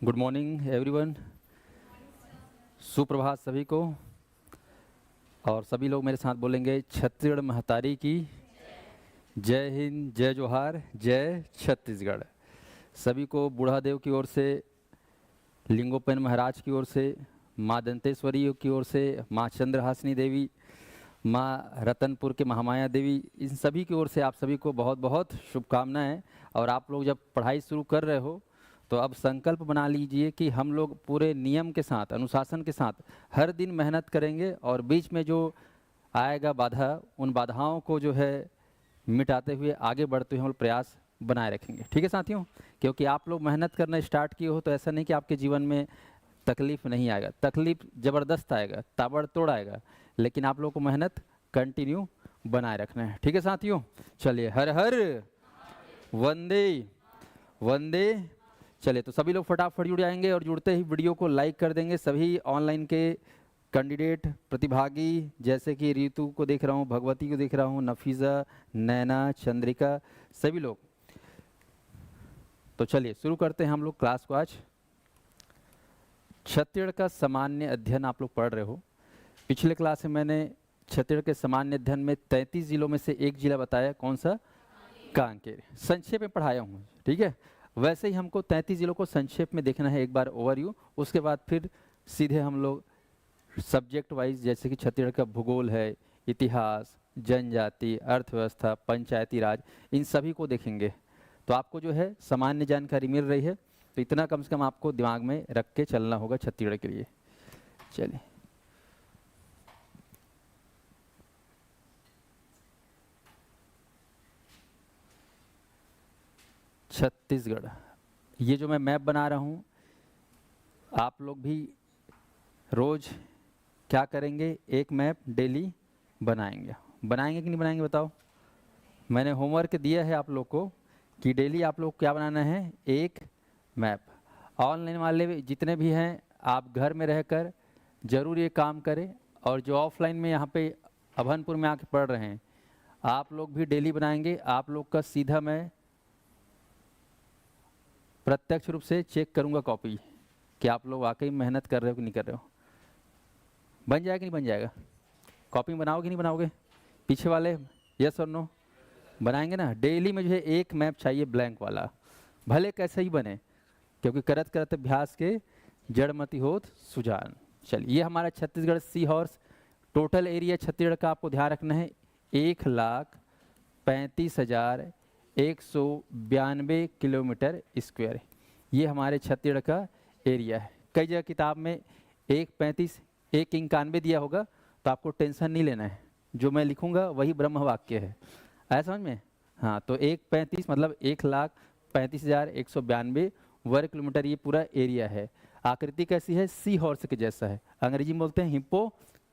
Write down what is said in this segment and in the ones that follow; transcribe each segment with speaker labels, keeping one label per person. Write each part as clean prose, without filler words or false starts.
Speaker 1: Good morning everyone. सुप्रभात सभी को। और सभी लोग मेरे साथ बोलेंगे छत्तीसगढ़ महतारी की जय हिंद, जय जोहार, जय छत्तीसगढ़। सभी को बूढ़ादेव की ओर से, लिंगोपन महाराज की ओर से, माँ दंतेश्वरी की ओर से, माँ चंद्रहासिनी देवी, माँ रतनपुर के महामाया देवी, इन सभी की ओर से आप सभी को बहुत बहुत शुभकामनाएं। और आप लोग जब पढ़ाई शुरू कर रहे हो तो अब संकल्प बना लीजिए कि हम लोग पूरे नियम के साथ, अनुशासन के साथ हर दिन मेहनत करेंगे और बीच में जो आएगा बाधा, उन बाधाओं को जो है मिटाते हुए आगे बढ़ते हुए हम लोग प्रयास बनाए रखेंगे। ठीक है साथियों, क्योंकि आप लोग मेहनत करना स्टार्ट किए हो तो ऐसा नहीं कि आपके जीवन में तकलीफ नहीं आएगा, तकलीफ ज़बरदस्त आएगा, ताबड़तोड़ आएगा, लेकिन आप लोग को मेहनत कंटिन्यू बनाए रखना है। ठीक है साथियों, चलिए हर हर वंदे वंदे। चलिए तो सभी लोग फटाफट जुड़ जाएंगे और जुड़ते ही वीडियो को लाइक कर देंगे। सभी ऑनलाइन के कैंडिडेट प्रतिभागी, जैसे कि रितु को देख रहा हूँ, भगवती को देख रहा हूँ, नफीज़ा, नैना, चंद्रिका, सभी लोग। तो चलिए शुरू करते हैं हम लोग क्लास को। आज छत्तीसगढ़ का सामान्य अध्ययन आप लोग पढ़ रहे हो। पिछले क्लास में मैंने छत्तीसगढ़ के सामान्य अध्ययन में 33 जिलों में से एक जिला बताया, कौन सा? कांकेर। संक्षेप में पढ़ाया हूँ, ठीक है। वैसे ही हमको 33 जिलों को संक्षेप में देखना है, एक बार ओवरव्यू, उसके बाद फिर सीधे हम लोग सब्जेक्ट वाइज, जैसे कि छत्तीसगढ़ का भूगोल है, इतिहास, जनजाति, अर्थव्यवस्था, पंचायती राज, इन सभी को देखेंगे। तो आपको जो है सामान्य जानकारी मिल रही है, तो इतना कम से कम आपको दिमाग में रख के चलना होगा छत्तीसगढ़ के लिए। चलिए छत्तीसगढ़, ये जो मैं मैप बना रहा हूँ, आप लोग भी रोज़ क्या करेंगे, एक मैप डेली बनाएंगे। बनाएंगे कि नहीं बनाएंगे बताओ? मैंने होमवर्क दिया है आप लोग को कि डेली आप लोग क्या बनाना है, एक मैप। ऑनलाइन वाले जितने भी हैं, आप घर में रहकर ज़रूर ये काम करें। और जो ऑफलाइन में यहाँ पे अभनपुर में आके पढ़ रहे हैं, आप लोग भी डेली बनाएंगे। आप लोग का सीधा मैं प्रत्यक्ष रूप से चेक करूँगा कॉपी कि आप लोग वाकई मेहनत कर रहे हो कि नहीं कर रहे हो। बन जाएगा कि नहीं बन जाएगा? कॉपी बनाओगे कि नहीं बनाओगे? पीछे वाले यस और नो बनाएंगे ना? डेली मुझे एक मैप चाहिए ब्लैंक वाला, भले कैसे ही बने, क्योंकि करत करत अभ्यास के जड़मति होत सुजान। चलिए, ये हमारा Chhattisgarh sea horse. Total area Chhattisgarh का आपको ध्यान रखना है 1,35,192 किलोमीटर स्क्वायर। ये हमारे छत्तीसगढ़ का एरिया है। कई जगह किताब में 1,35, 1,91 दिया होगा, तो आपको टेंशन नहीं लेना है, जो मैं लिखूंगा वही ब्रह्म वाक्य है। आया समझ में? हाँ, तो 1,35 मतलब 1,35,192 वर्ग किलोमीटर ये पूरा एरिया है। आकृति कैसी है? सी हॉर्स के जैसा है, अंग्रेजी में बोलते हैं हिप्पो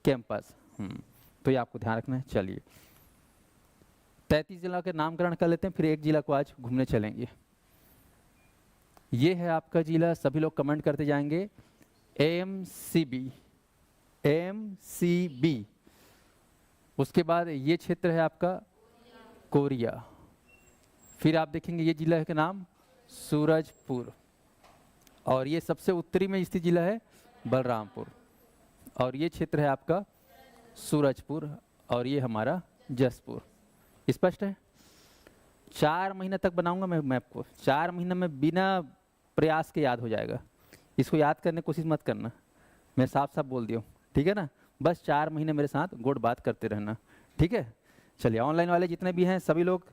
Speaker 1: कैंपस। तो ये आपको ध्यान रखना है। चलिए 33 जिला के नामकरण कर लेते हैं, फिर एक जिला को आज घूमने चलेंगे। ये है आपका जिला, सभी लोग कमेंट करते जाएंगे, एमसीबी, एमसीबी। उसके बाद ये क्षेत्र है आपका कोरिया। फिर आप देखेंगे ये जिला है का नाम सूरजपुर। और ये सबसे उत्तरी में स्थित जिला है बलरामपुर। और ये क्षेत्र है आपका सूरजपुर, और ये हमारा जसपुर। स्पष्ट है? 4 महीने तक बनाऊंगा मैं मैप को, 4 महीने में बिना प्रयास के याद हो जाएगा। इसको याद करने की कोशिश मत करना, मैं साफ साफ बोल दिया हूँ, ठीक है ना? बस 4 महीने मेरे साथ गोड बात करते रहना, ठीक है? चलिए, ऑनलाइन वाले जितने भी हैं सभी लोग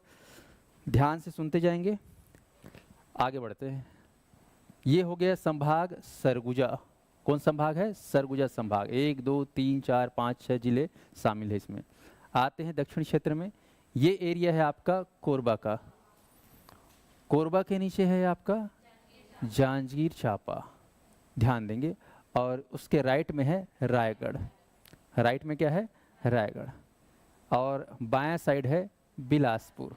Speaker 1: ध्यान से सुनते जाएंगे। आगे बढ़ते हैं। ये हो गया संभाग सरगुजा। कौन संभाग है? सरगुजा संभाग। 1, 2, 3, 4, 5, 6 जिले शामिल है इसमें। आते हैं दक्षिण क्षेत्र में। ये एरिया है आपका कोरबा का। कोरबा के नीचे है आपका जांजगीर चांपा, ध्यान देंगे। और उसके राइट में है रायगढ़। राइट में क्या है? रायगढ़। और बायां साइड है बिलासपुर।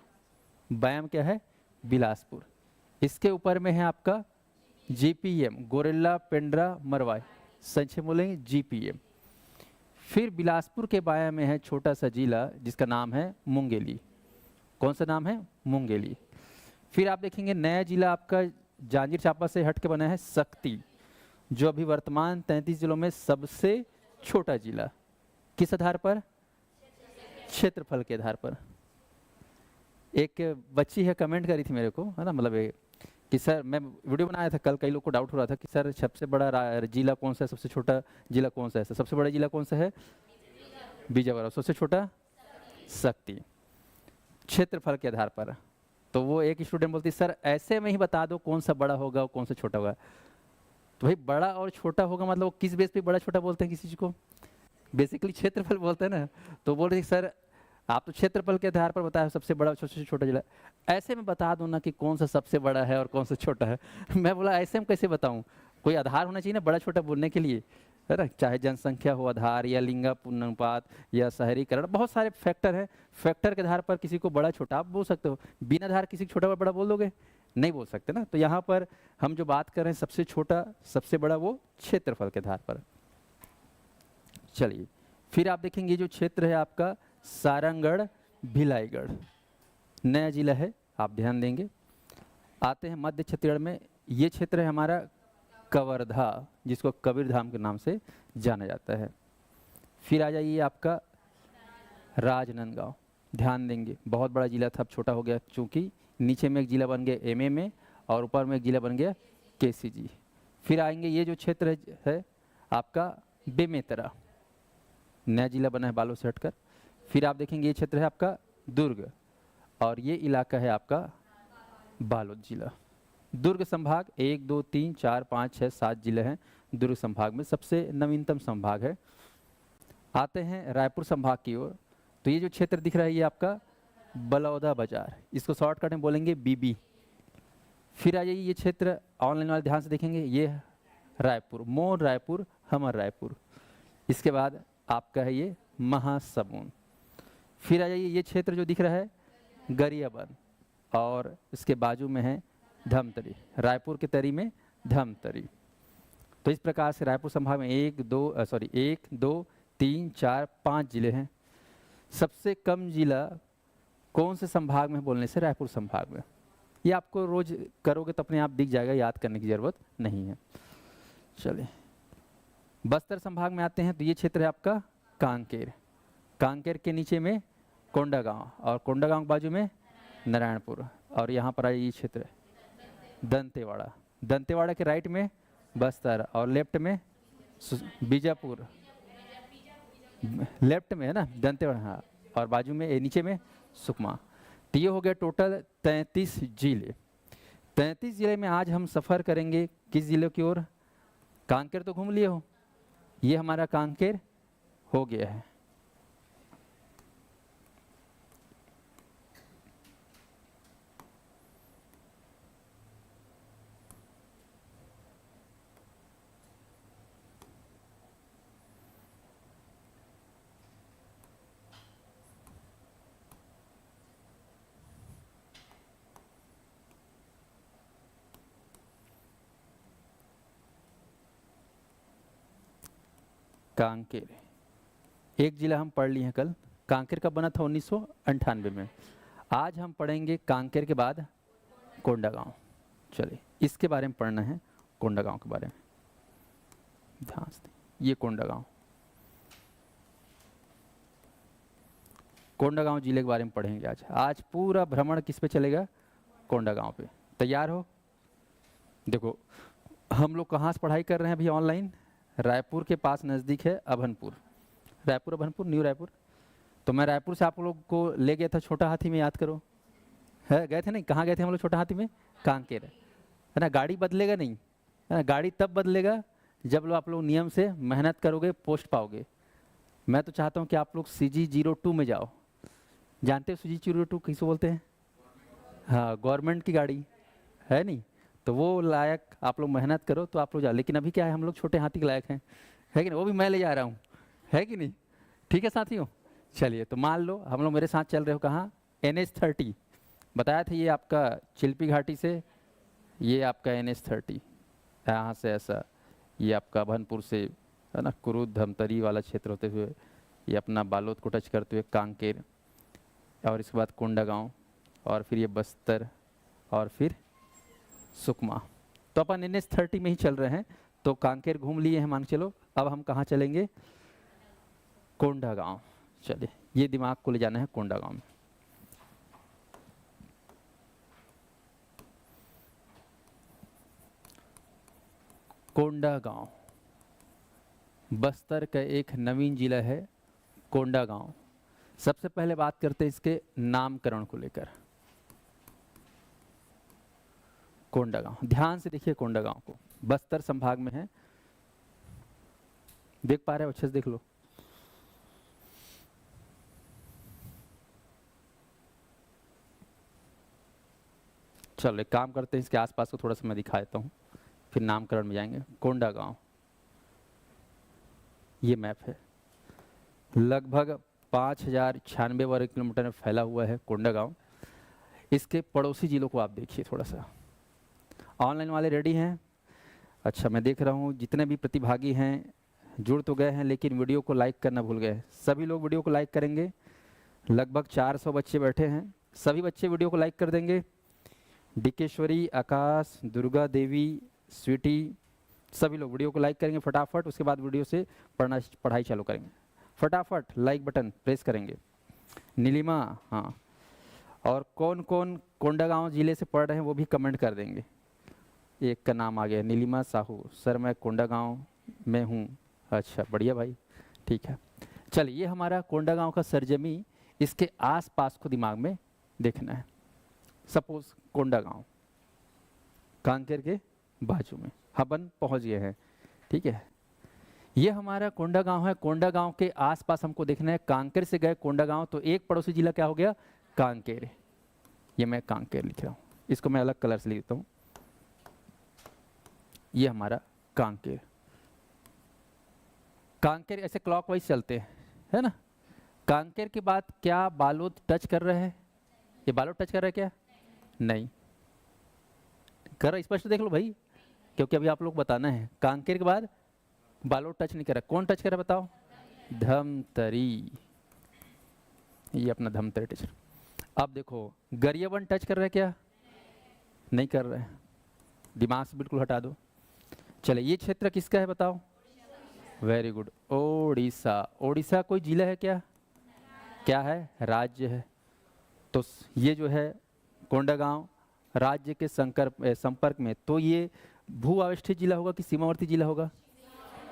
Speaker 1: बायां में क्या है? बिलासपुर। इसके ऊपर में है आपका जीपीएम, गोरेला पेंड्रा मरवाई, संक्षेप बोलेंगे जीपीएम। फिर बिलासपुर के बायां में है छोटा सा जिला जिसका नाम है मुंगेली। कौन सा नाम है? मुंगेली। फिर आप देखेंगे नया जिला आपका जांजगीर चांपा से हट के बना है शक्ति, जो अभी वर्तमान 33 जिलों में सबसे छोटा जिला। किस आधार पर? क्षेत्रफल के आधार पर। एक बच्ची है कमेंट करी थी मेरे को, है ना, मतलब कि सर, मैं वीडियो बनाया था कल, कई लोग को डाउट हो रहा था कि सर सबसे बड़ा जिला कौन सा है, सबसे छोटा जिला कौन सा है। सबसे बड़ा जिला कौन सा है? बीजापुर। सबसे छोटा शक्ति। क्षेत्रफल के आधार पर। तो वो एक स्टूडेंट बोलती सर ऐसे में ही बता दो कौन सा बड़ा होगा और कौन सा छोटा होगा। तो भाई बड़ा और छोटा होगा मतलब वो किस बेस पे बड़ा छोटा बोलते हैं किसी चीज को? बेसिकली क्षेत्रफल बोलते हैं ना। तो बोल रही सर आप तो क्षेत्रफल के आधार पर बताया सबसे बड़ा सबसे छोटा जिला, ऐसे में बता दो ना कि कौन सा सबसे बड़ा है और कौन सा छोटा है। मैं बोला ऐसे में कैसे बताऊं, कोई आधार होना चाहिए ना बड़ा छोटा बोलने के लिए, है ना, चाहे जनसंख्या हो आधार, या लिंगानुपात, या शहरीकरण, बहुत सारे फैक्टर हैं। फैक्टर के आधार पर किसी को बड़ा छोटा आप बोल सकते हो, बिना आधार किसी को छोटा बड़ा बोल दोगे? नहीं बोल सकते ना। तो यहाँ पर हम जो बात कर रहे हैं सबसे छोटा सबसे बड़ा, वो क्षेत्रफल के आधार पर। चलिए फिर आप देखेंगे जो क्षेत्र है आपका सारंगढ़ भिलाईगढ़, नया जिला है, आप ध्यान देंगे। आते हैं मध्य छत्तीसगढ़ में, ये क्षेत्र है हमारा कवर्धा, जिसको कबीर धाम के नाम से जाना जाता है। फिर आ जाइए आपका राजनांदगांव, ध्यान देंगे बहुत बड़ा जिला था, अब छोटा हो गया क्योंकि नीचे में एक जिला बन गया एमए में और ऊपर में एक जिला बन गया केसीजी। फिर आएंगे ये जो क्षेत्र है आपका बेमेतरा, नया जिला बना है बालोद से हटकर। फिर आप देखेंगे ये क्षेत्र है आपका दुर्ग और ये इलाका है आपका बालोद जिला। दुर्ग संभाग 1 2 3 4 5 6 7 जिले हैं दुर्ग संभाग में, सबसे नवीनतम संभाग है। आते हैं रायपुर संभाग की ओर, तो ये जो क्षेत्र दिख रहा है ये आपका बलौदा बाजार, इसको शॉर्टकट में बोलेंगे बीबी। फिर आ जाइए ये क्षेत्र, ऑनलाइन वाले ध्यान से देखेंगे, ये रायपुर, मोर रायपुर हमर रायपुर। इसके बाद आपका है ये महासमुंद। फिर आ जाइए ये क्षेत्र जो दिख रहा है गरियाबंद और इसके बाजू में है धमतरी, रायपुर के तरी में धमतरी। तो इस प्रकार से रायपुर संभाग में 1 2 3 4 5 जिले हैं। सबसे कम जिला कौन से संभाग में बोलने से? रायपुर संभाग में। ये आपको रोज करोगे तो अपने आप दिख जाएगा, याद करने की जरूरत नहीं है। चलिए बस्तर संभाग में आते हैं, तो ये क्षेत्र है आपका कांकेर, कांकेर के नीचे में कोंडागांव और कोंडागांव के बाजू में नारायणपुर, और यहाँ पर ये क्षेत्र दंतेवाड़ा, दंतेवाड़ा के राइट में बस्तर और लेफ्ट में बीजापुर, लेफ्ट में है ना दंतेवाड़ा, हाँ, और बाजू में नीचे में सुकमा। तो ये हो गया टोटल 33 जिले। 33 जिले में आज हम सफ़र करेंगे किस जिले की ओर? कांकेर तो घूम लिए हो, ये हमारा कांकेर हो गया है। कांकेर एक जिला हम पढ़ लिए हैं कल। कांकेर का बना था 1998 में। आज हम पढ़ेंगे कांकेर के बाद कोंडागांव। चलिए इसके बारे में पढ़ना है, कोंडागांव के बारे में ध्यान से। ये कोंडागांव, कोंडागांव जिले के बारे में पढ़ेंगे आज। आज पूरा भ्रमण किस पे चलेगा? कोंडागांव पे। तैयार हो? देखो हम लोग कहाँ से पढ़ाई कर रहे हैं अभी? ऑनलाइन। रायपुर के पास नज़दीक है अभनपुर, रायपुर अभनपुर न्यू रायपुर। तो मैं रायपुर से आप लोग को ले गया था छोटा हाथी में, याद करो, है गए थे नहीं? कहाँ गए थे हम लोग छोटा हाथी में? कांकेर, है ना। गाड़ी बदलेगा नहीं, है ना, गाड़ी तब बदलेगा जब आप लोग नियम से मेहनत करोगे, पोस्ट पाओगे। मैं तो चाहता हूँ कि आप लोग CG02 में जाओ। जानते हो CG02 किसे बोलते हैं? हाँ, गवर्नमेंट की गाड़ी है नहीं, तो वो लायक आप लोग मेहनत करो तो आप लोग जाओ। लेकिन अभी क्या है, हम लोग छोटे हाथी के लायक हैं, है कि नहीं? वो भी मैं ले जा रहा हूँ, है कि नहीं? ठीक है साथियों। चलिए तो मान लो हम लोग मेरे साथ चल रहे हो कहाँ? NH30 बताया था, ये आपका चिल्पी घाटी से, ये आपका NH30 यहाँ से ऐसा, ये आपका अभनपुर से, है ना, कुरुद धमतरी वाला क्षेत्र होते हुए ये अपना बालोद को टच करते हुए कांकेर, और इसके बाद कोंडागांव, और फिर ये बस्तर, और फिर सुकमा। तो अपन NH30 में ही चल रहे हैं, तो कांकेर घूम लिए हैं मान के चलो। अब हम कहाँ चलेंगे? कोंडागांव। चलिए, ये दिमाग को ले जाना है कोंडागांव में। कोंडागांव बस्तर का एक नवीन जिला है कोंडागांव। सबसे पहले बात करते हैं इसके नामकरण को लेकर। कोंडागांव, ध्यान से देखिए कोंडागांव को, बस्तर संभाग में है। देख पा रहे हो? अच्छे से देख लो। चलो एक काम करते हैं, इसके आसपास को थोड़ा सा मैं दिखा देता हूँ, फिर नामकरण में जाएंगे। कोंडागांव, ये मैप है। लगभग 5096 वर्ग किलोमीटर में फैला हुआ है कोंडागांव। इसके पड़ोसी जिलों को आप देखिए थोड़ा सा। ऑनलाइन वाले रेडी हैं? अच्छा, मैं देख रहा हूँ जितने भी प्रतिभागी हैं जुड़ तो गए हैं, लेकिन वीडियो को लाइक करना भूल गए। सभी लोग वीडियो को लाइक करेंगे। लगभग 400 बच्चे बैठे हैं, सभी बच्चे वीडियो को लाइक कर देंगे। डिकेश्वरी, आकाश, दुर्गा देवी, स्वीटी, सभी लोग वीडियो को लाइक करेंगे फटाफट। उसके बाद वीडियो से पढ़ाई चालू करेंगे। फटाफट लाइक बटन प्रेस करेंगे। नीलिमा, हाँ। और कौन कौन कोंडागांव जिले से पढ़ रहे हैं वो भी कमेंट कर देंगे। एक का नाम आ गया, नीलिमा साहू। सर मैं कोंडागांव में हूँ। अच्छा, बढ़िया भाई, ठीक है। चलिए, ये हमारा कोंडागांव का सरजमी, इसके आसपास को दिमाग में देखना है। सपोज कोंडागांव कांकेर के बाजू में अपन पहुंच गए हैं, ठीक है। ये हमारा कोंडागांव है। कोंडागांव के आसपास हमको देखना है। कांकेर से गए कोंडागांव, तो एक पड़ोसी जिला क्या हो गया? कांकेर। ये मैं कांकेर लिख रहा हूँ, इसको मैं अलग कलर से लिख देता हूँ। ये हमारा कांकेर। कांकेर ऐसे क्लॉकवाइज चलते हैं, है ना। कांकेर के बाद क्या बालोद टच कर रहे हैं? ये बालोद टच कर रहा है क्या? नहीं कर रहा। स्पष्ट देख लो भाई, क्योंकि अभी आप लोग बताना है। कांकेर के बाद बालोद टच नहीं कर रहा। कौन टच कर रहा है बताओ? धमतरी। ये अपना धमतरी टीचर। अब देखो, गरियाबंद टच कर रहा है क्या? नहीं कर रहा है। दिमाग से बिल्कुल हटा दो। चले, ये क्षेत्र किसका है बताओ? Very good, Odisha. ओडिशा कोई जिला है क्या? क्या है? राज्य है। तो ये जो है कोंडागांव राज्य के संपर्क में, तो ये भू आविष्ठित जिला होगा कि सीमावर्ती जिला होगा?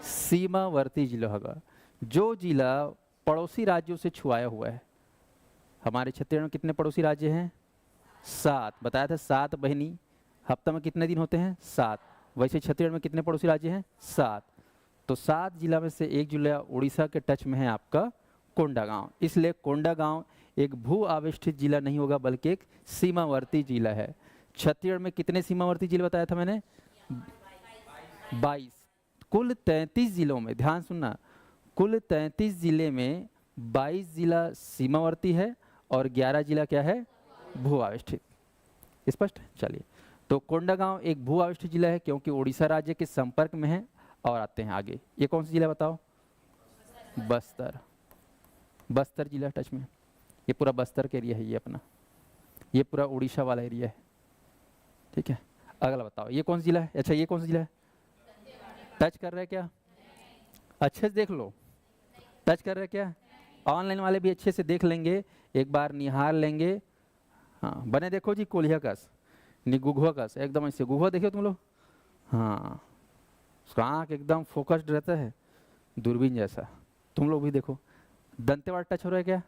Speaker 1: सीमावर्ती जिला होगा। जो जिला पड़ोसी राज्यों से छुआया हुआ है। हमारे छत्तीसगढ़ में कितने पड़ोसी राज्य हैं? 7। बताया था 7 बहिनी। हफ्ता में कितने दिन होते हैं? 7। वैसे छत्तीसगढ़ में कितने पड़ोसी राज्य हैं? 7। तो 7 जिला में से एक जिला उड़ीसा के टच में है आपका कोंडागांव। इसलिए कोंडागांव एक भू आविष्ठित जिला नहीं होगा, बल्कि एक सीमावर्ती जिला है। छत्तीसगढ़ में कितने सीमावर्ती जिले बताया था मैंने? 22। कुल 33 जिलों में, ध्यान सुनना, कुल 33 जिले में 22 जिला सीमावर्ती है और 11 जिला क्या है? भू आविष्ठित। स्पष्ट? चलिए, तो कोंडागांव एक भू आविष्ठित जिला है क्योंकि उड़ीसा राज्य के संपर्क में है। और आते हैं आगे, ये कौन सा जिला बताओ? बस्तर। बस्तर जिला टच में, ये पूरा बस्तर का एरिया है। ये अपना, ये पूरा उड़ीसा वाला एरिया है, ठीक है। अगला बताओ, ये कौन सा जिला है? अच्छा, ये कौन सा जिला है? टच कर रहा है क्या? अच्छे से देख लो, टच कर रहा है क्या? ऑनलाइन वाले भी अच्छे से देख लेंगे, एक बार निहार लेंगे। हाँ, बने देखो जी, कोलिया कस नहीं गुघुआ कस, एकदम ऐसे गुघुआ देखो तुम लोग। हाँ, उसका आँख एकदम फोकस्ड रहता है, दूरबीन जैसा। तुम लोग भी देखो। दंतेवाड़ा टच हो रहा है क्या?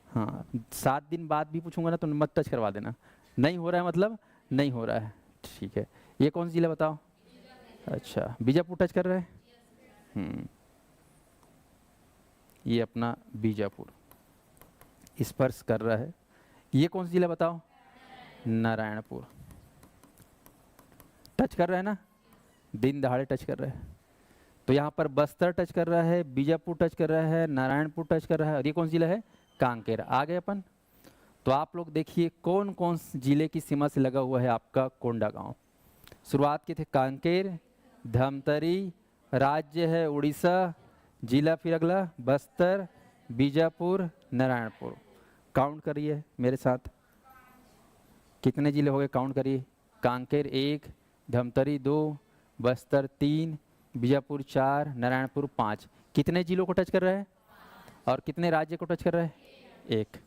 Speaker 1: हाँ, 7 दिन बाद भी पूछूंगा ना तो मत टच करवा देना। नहीं हो रहा है मतलब नहीं हो रहा है, ठीक है। ये कौन सा जिला बताओ? अच्छा, बीजापुर टच कर रहा है। ये अपना बीजापुर स्पर्श कर रहा है। ये कौन सा जिला बताओ? नारायणपुर टच कर रहा है ना, दिन दहाड़े टच कर रहा है। तो यहाँ पर बस्तर टच कर रहा है, बीजापुर टच कर रहा है, नारायणपुर टच कर रहा है, और ये कौन सा जिला है? कांकेर। आ गए अपन। तो आप लोग देखिए कौन कौन जिले की सीमा से लगा हुआ है आपका कोंडागांव। शुरुआत के थे कांकेर, धमतरी, राज्य है उड़ीसा, जिला फिर अगला बस्तर, बीजापुर, नारायणपुर। काउंट करिए मेरे साथ, कितने जिले हो गए? काउंट करिए। कांकेर 1, धमतरी 2, बस्तर 3, बीजापुर 4, नारायणपुर 5। कितने जिलों को टच कर रहा है और कितने राज्य को टच कर रहा है? 1।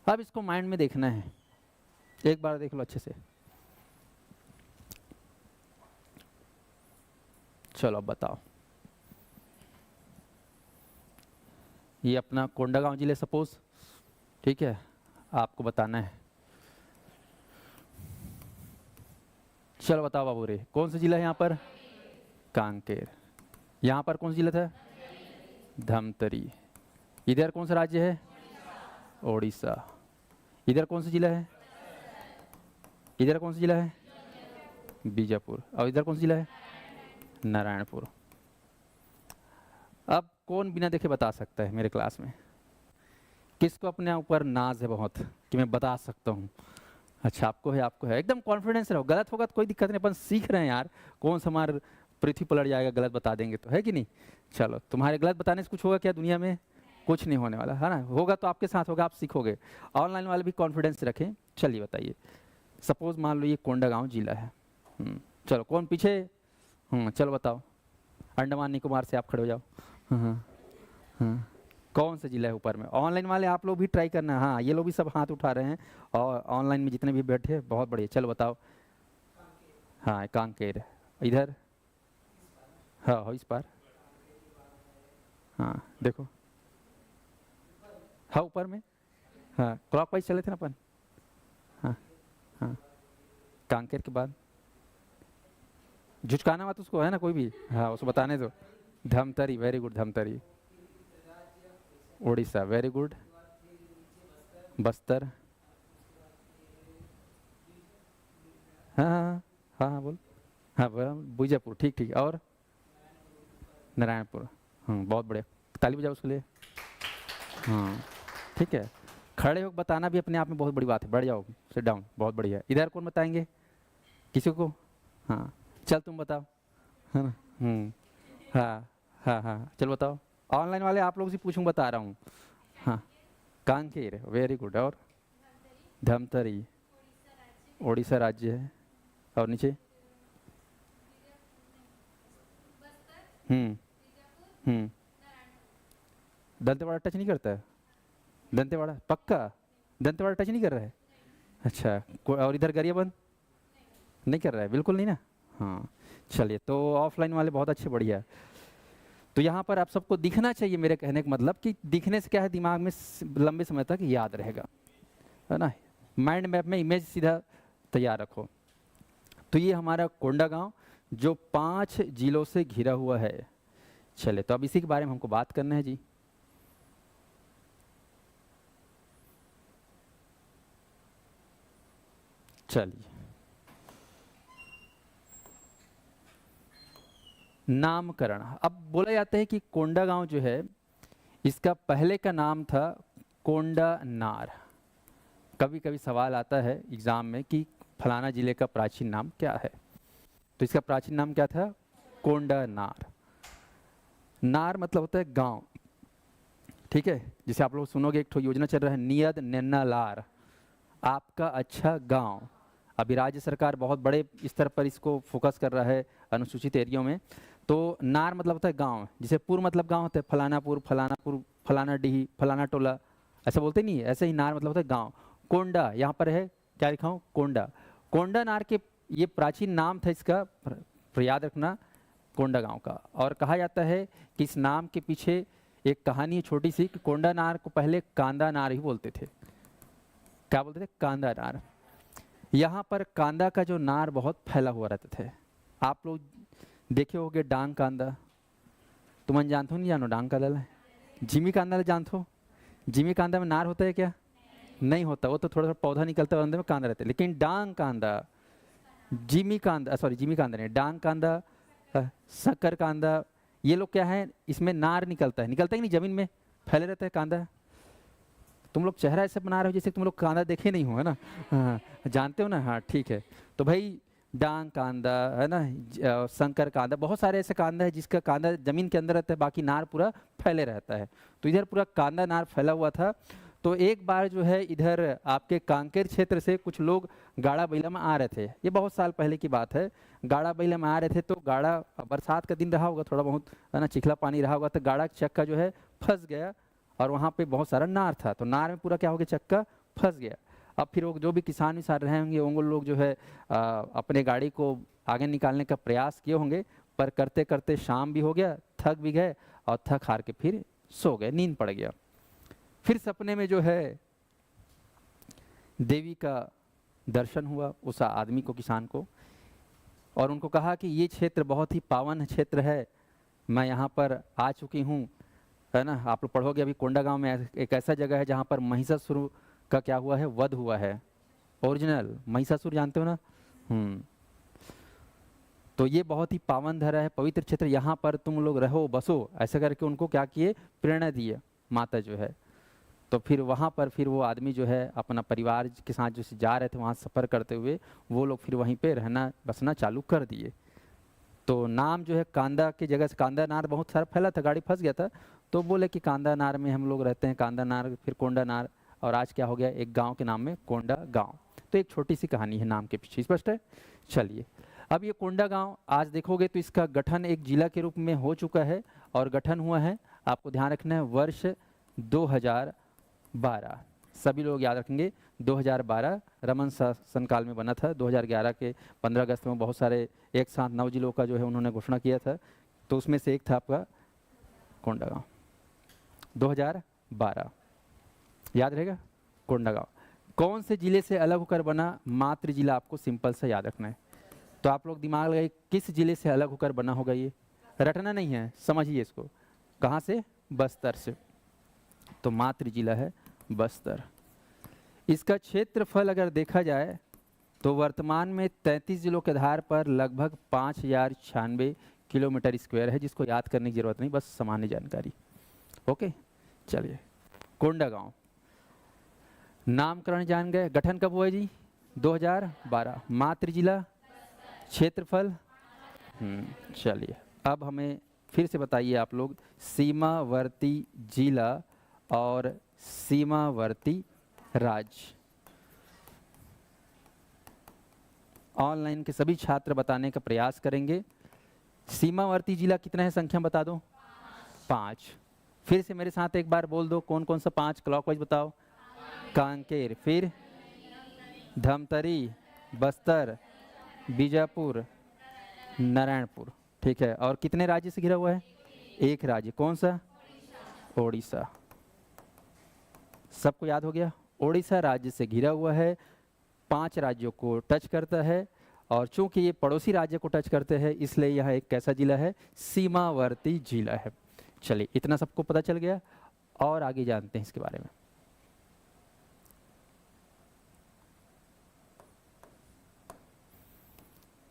Speaker 1: अब इसको माइंड में देखना है, एक बार देख लो अच्छे से। चलो अब बताओ, ये अपना कोंडागांव जिले सपोज, ठीक है, आपको बताना है। चलो बताओ बाबू रे, कौन सा जिला है यहाँ पर? कांकेर। यहाँ पर कौन सा जिला था? धमतरी। इधर कौन सा राज्य है? ओडिशा। इधर कौन सा जिला है? इधर कौन सा जिला है? बीजापुर। और इधर कौन सा जिला है? नारायणपुर। अब कौन बिना देखे बता सकता है मेरे क्लास में? किसको अपने ऊपर नाज है बहुत कि मैं बता सकता हूँ? अच्छा, आपको है, आपको है, एकदम कॉन्फिडेंस रहो। गलत होगा तो कोई दिक्कत नहीं, अपन सीख रहे हैं यार। कौन सा हमारा पृथ्वी पलट जाएगा गलत बता देंगे तो, है कि नहीं? चलो, तुम्हारे गलत बताने से कुछ होगा क्या दुनिया में? कुछ नहीं होने वाला है ना। होगा तो आपके साथ होगा, आप सीखोगे। ऑनलाइन वाले भी कॉन्फिडेंस रखें। चलिए बताइए, सपोज मान लो ये कोंडागांव जिला है। चलो, कौन पीछे? चलो बताओ, अंडमान निकोबार से आप खड़े हो जाओ। हाँ, कौन सा जिला है ऊपर में? ऑनलाइन वाले आप लोग भी ट्राई करना। हाँ, ये लोग भी सब हाथ उठा रहे हैं, और ऑनलाइन में जितने भी बैठे हैं, बहुत बढ़िया। चलो बताओ। हाँ, कांकेर। इधर? हाँ, हो इस पार। हाँ, देखो, हाँ ऊपर में। हाँ, क्लॉकवाइज चले थे ना अपन। हाँ हाँ, कांकेर के बाद झुचकाना मत उसको, है ना कोई भी। हाँ, उसको बताने दो। Dhamtari, very good, Dhamtari. Orissa, very good. Bastar. हाँ हाँ हाँ हाँ, बोल। हाँ, बीजापुर, ठीक ठीक। और नारायणपुर। बहुत बढ़िया, ताली बजाओ उसके लिए। हाँ, ठीक है। खड़े हो बताना भी अपने आप में बहुत बड़ी बात है। बढ़ जाओ, सिट डाउन, बहुत बढ़िया। इधर कौन बताएंगे? किसी को? हाँ, चल तुम बताओ, है ना। हाँ हाँ हाँ, चल बताओ। ऑनलाइन वाले आप लोग से पूछूं, बता रहा हूँ। हाँ, कांकेर, वेरी गुड। और धमतरी, उड़ीसा राज्य है। और नीचे? हम्म दंतेवाड़ा टच नहीं करता है? दंतेवाड़ा पक्का? दंतेवाड़ा टच नहीं कर रहा है? अच्छा, और इधर गरियाबंद नहीं कर रहा है? बिल्कुल नहीं ना। हाँ, चलिए, तो ऑफलाइन वाले बहुत अच्छे, बढ़िया। तो यहाँ पर आप सबको दिखना चाहिए। मेरे कहने का मतलब कि दिखने से क्या है, दिमाग में लंबे समय तक याद रहेगा, है ना। माइंड मैप में इमेज सीधा तैयार रखो। तो ये हमारा कोंडागांव जो 5 जिलों से घिरा हुआ है। चले, तो अब इसी के बारे में हमको बात करना है जी। चलिए, नामकरण। अब बोला जाता है कि कोंडागांव जो है, इसका पहले का नाम था कोंडा नार। कभी कभी सवाल आता है एग्जाम में कि फलाना जिले का प्राचीन नाम क्या है, तो इसका प्राचीन नाम क्या था? कोंडा नार। नार मतलब होता है गांव, ठीक है। जिसे आप लोग सुनोगे, एक योजना चल रहा है, नियद नैना लार, आपका अच्छा गांव। अभी राज्य सरकार बहुत बड़े स्तर पर इसको फोकस कर रहा है अनुसूचित एरियो में। तो नार मतलब होता है गांव, जिसे पुर मतलब गांव होता है, फलानापुर, फलानापुर, फलाना डीही, फलाना टोला, ऐसा बोलते नहीं है। ऐसे ही नार मतलब होता है गांव। कोंडा यहाँ पर है, क्या लिखा हूँ? कोंडा। कोंडा नार के ये प्राचीन नाम था इसका, याद रखना, कोंडा गांव का। और कहा जाता है कि इस नाम के पीछे एक कहानी है छोटी सी, कि कोंडा नार को पहले कांदा नार ही बोलते थे। क्या बोलते थे? कांदा नार। यहाँ पर कांदा का जो नार बहुत फैला हुआ रहते थे। आप लोग देखे होगे डांग कांदा, तुम जानते हो नहीं जानो? डांग कांदा जिमी कांदा जानते हो? जिमी कांदा में नार होता है क्या? नहीं होता, वो तो थोड़ा सा पौधा निकलता है, अंदर में कांदा रहता है। लेकिन डांग कांदा, जिमी कांदा, सॉरी जिमी कांदा नहीं, डांग कांदा, शक्कर कांदा, ये लोग क्या है, इसमें नार निकलता है। निकलता ही नहीं, जमीन में फैले रहता है कांदा। तुम लोग चेहरा ऐसे बना रहे हो जैसे तुम लोग कांदा देखे नहीं हो, है ना। हाँ, जानते हो ना। हाँ, ठीक है। तो भाई डांग कांदा, है ना, शंकर कांदा, बहुत सारे ऐसे कांदा है जिसका कांदा जमीन के अंदर रहता है, बाकी नार पूरा फैले रहता है। तो इधर पूरा कांदा नार फैला हुआ था। तो एक बार जो है इधर आपके कांकेर क्षेत्र से कुछ लोग गाड़ा बैला में आ रहे थे, ये बहुत साल पहले की बात है। गाड़ा बैला में आ रहे थे तो गाड़ा, बरसात का दिन रहा होगा, थोड़ा बहुत है ना, चिखला पानी रहा होगा, तो गाड़ा का चक्का जो है फंस गया और वहाँ पे बहुत सारा नार था, तो नार में पूरा क्या हो गया, चक्का फंस गया। अब फिर वो जो भी किसान विसान रहे होंगे वो लोग जो है अपने गाड़ी को आगे निकालने का प्रयास किए होंगे, पर करते करते शाम भी हो गया, थक भी गए और थक हार के फिर सो गए, नींद पड़ गया। फिर सपने में जो है देवी का दर्शन हुआ उस आदमी को, किसान को, और उनको कहा कि ये क्षेत्र बहुत ही पावन क्षेत्र है, मैं यहाँ पर आ चुकी हूँ, है ना। आप लोग पढ़ोगे अभी कोंडागांव में एक ऐसा जगह है जहाँ पर महिषासुर का क्या हुआ है, वध हुआ है। ओरिजिनल महिषासुर जानते हो ना। तो ये बहुत ही पावन धरा है, पवित्र क्षेत्र, यहाँ पर तुम लोग रहो बसो, ऐसा करके उनको क्या किए, प्रेरणा दिए माता जो है। तो फिर वहाँ पर फिर वो आदमी जो है अपना परिवार के साथ जो जा रहे थे वहाँ सफ़र करते हुए, वो लोग फिर वहीं पे रहना बसना चालू कर दिए। तो नाम जो है कांदा की जगह से, कांदा नार बहुत सारा फैला था, गाड़ी फंस गया था, तो बोले कि कांदा नार में हम लोग रहते हैं, कांदा नार, फिर कोंडा नार, और आज क्या हो गया, एक गांव के नाम में कोंडा गांव। तो एक छोटी सी कहानी है नाम के पीछे, स्पष्ट है। चलिए, अब ये कोंडा गांव आज देखोगे तो इसका गठन एक जिला के रूप में हो चुका है, और गठन हुआ है, आपको ध्यान रखना है, वर्ष 2012। सभी लोग याद रखेंगे 2012 रमन शासन काल में बना था। 2011 के 15 अगस्त में बहुत सारे एक साथ 9 जिलों का जो है उन्होंने घोषणा किया था, तो उसमें से एक था आपका कोंडागांव। 2012 याद रहेगा। कोंडागांव कौन से जिले से अलग होकर बना, मातृ जिला, आपको सिंपल सा याद रखना है। तो आप लोग दिमाग लगाइए, किस जिले से अलग होकर बना होगा, ये रटना नहीं है, समझिए इसको। कहाँ से, बस्तर से, तो मातृ जिला है बस्तर। इसका क्षेत्रफल अगर देखा जाए तो वर्तमान में 33 जिलों के आधार पर लगभग 5096 किलोमीटर स्क्वायर है, जिसको याद करने की जरूरत नहीं, बस सामान्य जानकारी। ओके, चलिए। कोंडागांव नामकरण जान गए, गठन कब हुआ जी, 2012, मातृ जिला, क्षेत्रफल। चलिए, अब हमें फिर से बताइए आप लोग, सीमावर्ती जिला और सीमावर्ती राज्य। ऑनलाइन के सभी छात्र बताने का प्रयास करेंगे। सीमावर्ती जिला कितना है, संख्या बता दो, 5। फिर से मेरे साथ एक बार बोल दो, कौन कौन सा 5, क्लॉकवाइज बताओ। कांकेर, फिर धमतरी, बस्तर, बीजापुर, नारायणपुर, ठीक है। और कितने राज्य से घिरा हुआ है, एक राज्य, कौन सा, ओडिशा। सबको याद हो गया, ओडिशा राज्य से घिरा हुआ है, 5 राज्यों को टच करता है, और चूंकि ये पड़ोसी राज्य को टच करते हैं इसलिए यह एक कैसा जिला है, सीमावर्ती जिला है। चलिए, इतना सबको पता चल गया, और आगे जानते हैं इसके बारे में।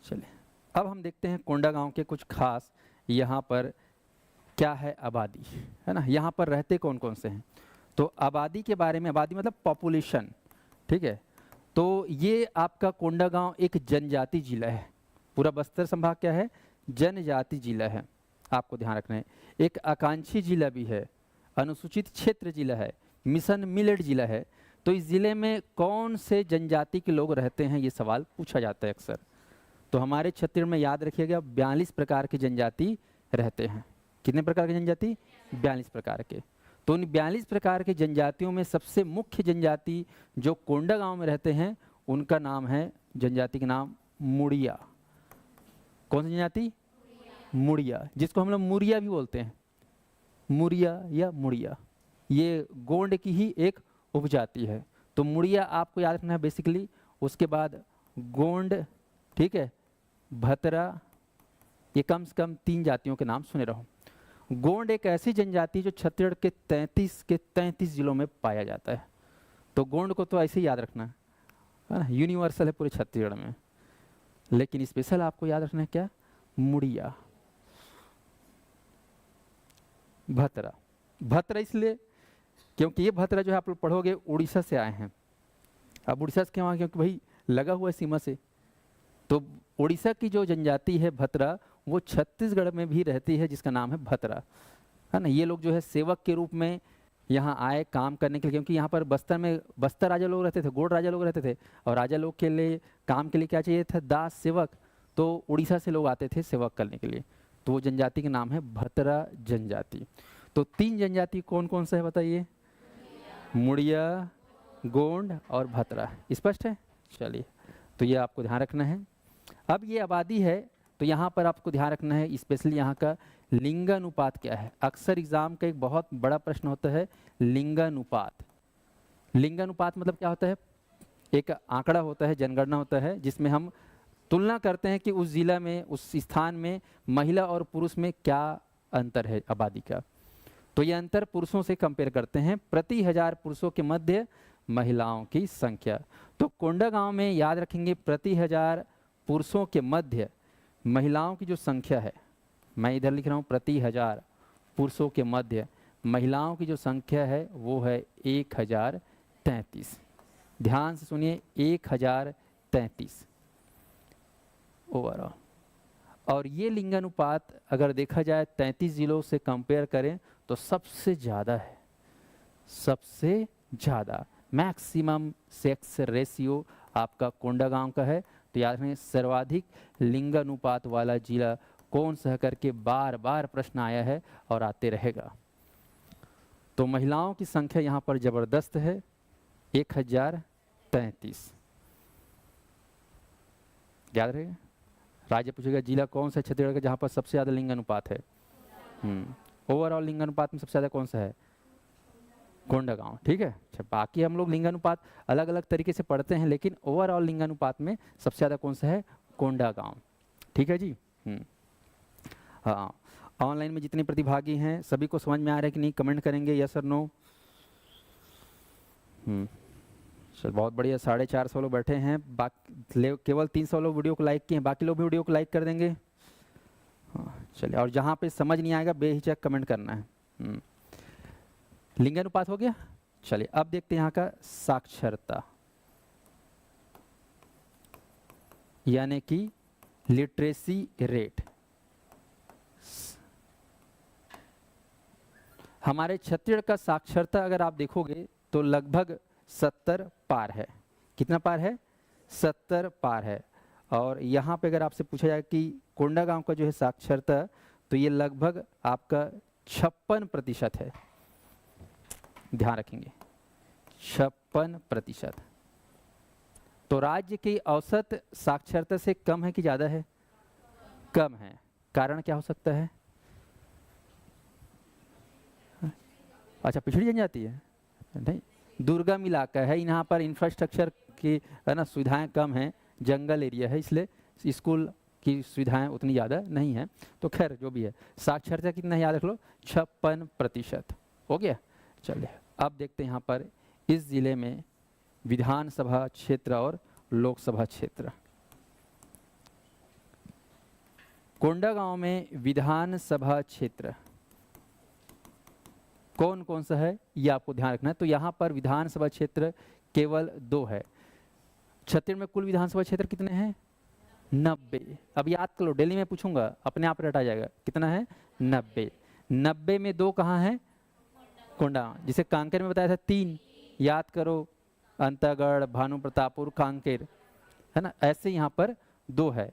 Speaker 1: चलिए, अब हम देखते हैं कोंडागांव के कुछ खास, यहाँ पर क्या है, आबादी, है ना, यहाँ पर रहते कौन कौन से हैं। तो आबादी के बारे में, आबादी मतलब पॉपुलेशन, ठीक है। तो ये आपका कोंडागांव एक जनजाति जिला है, पूरा बस्तर संभाग क्या है, जनजाति जिला है, आपको ध्यान रखना है। एक आकांक्षी जिला भी है, अनुसूचित क्षेत्र जिला है, मिशन मिलेट जिला है। तो इस जिले में कौन से जनजाति के लोग रहते हैं, ये सवाल पूछा जाता है अक्सर। तो हमारे छत्तीसगढ़ में याद रखिएगा 42 प्रकार की जनजाति रहते हैं। कितने प्रकार की जनजाति, 42 प्रकार के। तो उन 42 प्रकार की जनजातियों में सबसे मुख्य जनजाति जो कोंडागांव में रहते हैं, उनका नाम है, जनजाति का नाम मुड़िया। कौन सी जनजाति, मुड़िया, जिसको हम लोग मुरिया भी बोलते हैं, मुरिया या मुड़िया, ये गोंड की ही एक उपजाति है। तो मुड़िया आपको याद रखना है बेसिकली। उसके बाद गोंड, ठीक है, भतरा, ये कम से कम 3 जातियों के नाम सुने रहो। गोंड एक ऐसी जनजाति जो छत्तीसगढ़ के 33 जिलों में पाया जाता है। तो गोंड को तो ऐसे ही याद रखना है ना, यूनिवर्सल है पूरे छत्तीसगढ़ में, लेकिन स्पेशल आपको याद रखना है क्या, मुड़िया। भतरा, भतरा इसलिए क्योंकि ये भतरा जो है आप लोग पढ़ोगे उड़ीसा से आए हैं। अब उड़ीसा से क्यों आए, क्योंकि भाई लगा हुआ है सीमा से। तो उड़ीसा की जो जनजाति है भतरा, वो छत्तीसगढ़ में भी रहती है, जिसका नाम है भतरा, है ना। ये लोग जो है सेवक के रूप में यहाँ आए काम करने के लिए, क्योंकि यहाँ पर बस्तर में बस्तर राजा लोग रहते थे, गोंड राजा लोग रहते थे, और राजा लोग के लिए काम के लिए क्या चाहिए था? दास, सेवक। तो उड़ीसा से लोग आते थे सेवक करने के लिए, तो वो जनजाति का नाम है भतरा जनजाति। तो 3 जनजाति कौन कौन सा है बताइए? मुड़िया, गोंड और भतरा। स्पष्ट है? चलिए, तो ये आपको ध्यान रखना है। अब ये आबादी है, तो यहाँ पर आपको ध्यान रखना है स्पेशली यहाँ का लिंगानुपात क्या है। अक्सर एग्जाम का एक बहुत बड़ा प्रश्न होता है लिंगानुपात। लिंगानुपात मतलब क्या होता है? एक आंकड़ा होता है, जनगणना होता है, जिसमें हम तुलना करते हैं कि उस जिला में, उस स्थान में महिला और पुरुष में क्या अंतर है आबादी का। तो ये अंतर पुरुषों से कंपेयर करते हैं, प्रति 1000 पुरुषों के मध्य महिलाओं की संख्या। तो कोंडागांव में याद रखेंगे प्रति 1000 पुरुषों के मध्य महिलाओं की जो संख्या है, मैं इधर लिख रहा हूँ प्रति 1000 पुरुषों के मध्य महिलाओं की जो संख्या है वो है 1033। ध्यान से सुनिए, 1033 ओवरऑल। और ये लिंगानुपात अगर देखा जाए 33 जिलों से कंपेयर करें तो सबसे ज़्यादा है, सबसे ज़्यादा मैक्सिमम सेक्स रेशियो आपका कोंडागांव का है। तो याद रखें सर्वाधिक लिंगानुपात वाला जिला कौन सा करके बार बार प्रश्न आया है और आते रहेगा। तो महिलाओं की संख्या यहाँ पर जबरदस्त है, 1033। याद रहेगा। राज्य पूछेगा जिला कौन सा छत्तीसगढ़ का जहाँ पर सबसे ज़्यादा लिंगानुपात है? ओवरऑल लिंगानुपात में सबसे ज़्यादा कौन सा है? कोंडागांव। ठीक है। अच्छा, बाकी हम लोग लिंगानुपात अलग अलग तरीके से पढ़ते हैं, लेकिन ओवरऑल लिंगानुपात में सबसे ज़्यादा कौन सा है? कोंडागांव। ठीक है जी। हाँ, ऑनलाइन में जितने प्रतिभागी हैं सभी को समझ में आ रहा है कि नहीं? कमेंट करेंगे यस और नो। चल, बहुत बढ़िया। 450 लोग बैठे हैं, बाकी केवल 300 लोग वीडियो को लाइक किए हैं, बाकी लोग भी वीडियो को लाइक कर देंगे। हाँ चलिए, और जहाँ पे समझ नहीं आएगा बेहिचक कमेंट करना है। लिंगानुपात हो गया। चलिए, अब देखते हैं यहाँ का साक्षरता, यानी कि लिटरेसी रेट। हमारे छत्तीसगढ़ का साक्षरता अगर आप देखोगे तो लगभग 70 पार है। कितना पार है? 70 पार है। और यहाँ पे अगर आपसे पूछा जाए कि कोंडागांव का जो है साक्षरता, तो ये लगभग आपका 56% है। ध्यान रखेंगे, 56%। तो राज्य की औसत साक्षरता से कम है कि ज़्यादा है? कम है। कारण क्या हो सकता है? अच्छा, पिछड़ी जनजाति है? नहीं, दुर्गम इलाका है, यहाँ पर इंफ्रास्ट्रक्चर की है ना सुविधाएं कम हैं, जंगल एरिया है, इसलिए स्कूल की सुविधाएं उतनी ज़्यादा नहीं है। तो खैर जो भी है, साक्षरता कितना है याद रख लो, 56%। हो गया। चलिए, अब देखते हैं यहाँ पर इस जिले में विधानसभा क्षेत्र और लोकसभा क्षेत्र। कोंडागांव में विधानसभा क्षेत्र कौन कौन सा है ये आपको ध्यान रखना है। तो यहाँ पर विधानसभा क्षेत्र केवल 2 है। छत्तीसगढ़ में कुल विधानसभा क्षेत्र कितने हैं? 90। अब याद कर लो, दिल्ली में पूछूंगा अपने आप रटा जाएगा। कितना है? 90। 90 में 2 कहाँ हैं? कोंडागांव। जिसे कांकेर में बताया था 3, याद करो, अंतागढ़, भानु प्रतापपुर, कांकेर, है ना। ऐसे यहाँ पर 2 है।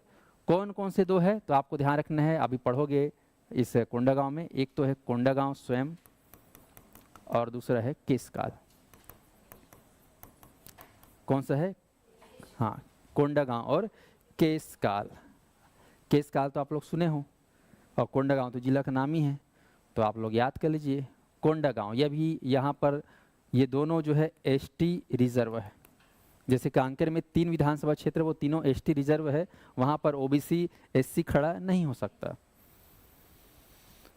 Speaker 1: कौन कौन से 2 है तो आपको ध्यान रखना है, अभी पढ़ोगे इस कोंडागांव में। एक तो है कोंडागांव स्वयं और दूसरा है केसकाल। कौन सा है? हाँ, कोंडागांव और केसकाल। केसकाल तो आप लोग सुने हो, और कोंडागांव तो जिला का नाम ही है, तो आप लोग याद कर लीजिए। कोंडागांव यह भी यहाँ पर, ये दोनों जो है एसटी रिजर्व है। जैसे कांकेर में 3 विधानसभा क्षेत्र, वो तीनों एसटी रिजर्व है, वहाँ पर ओबीसी एससी खड़ा नहीं हो सकता।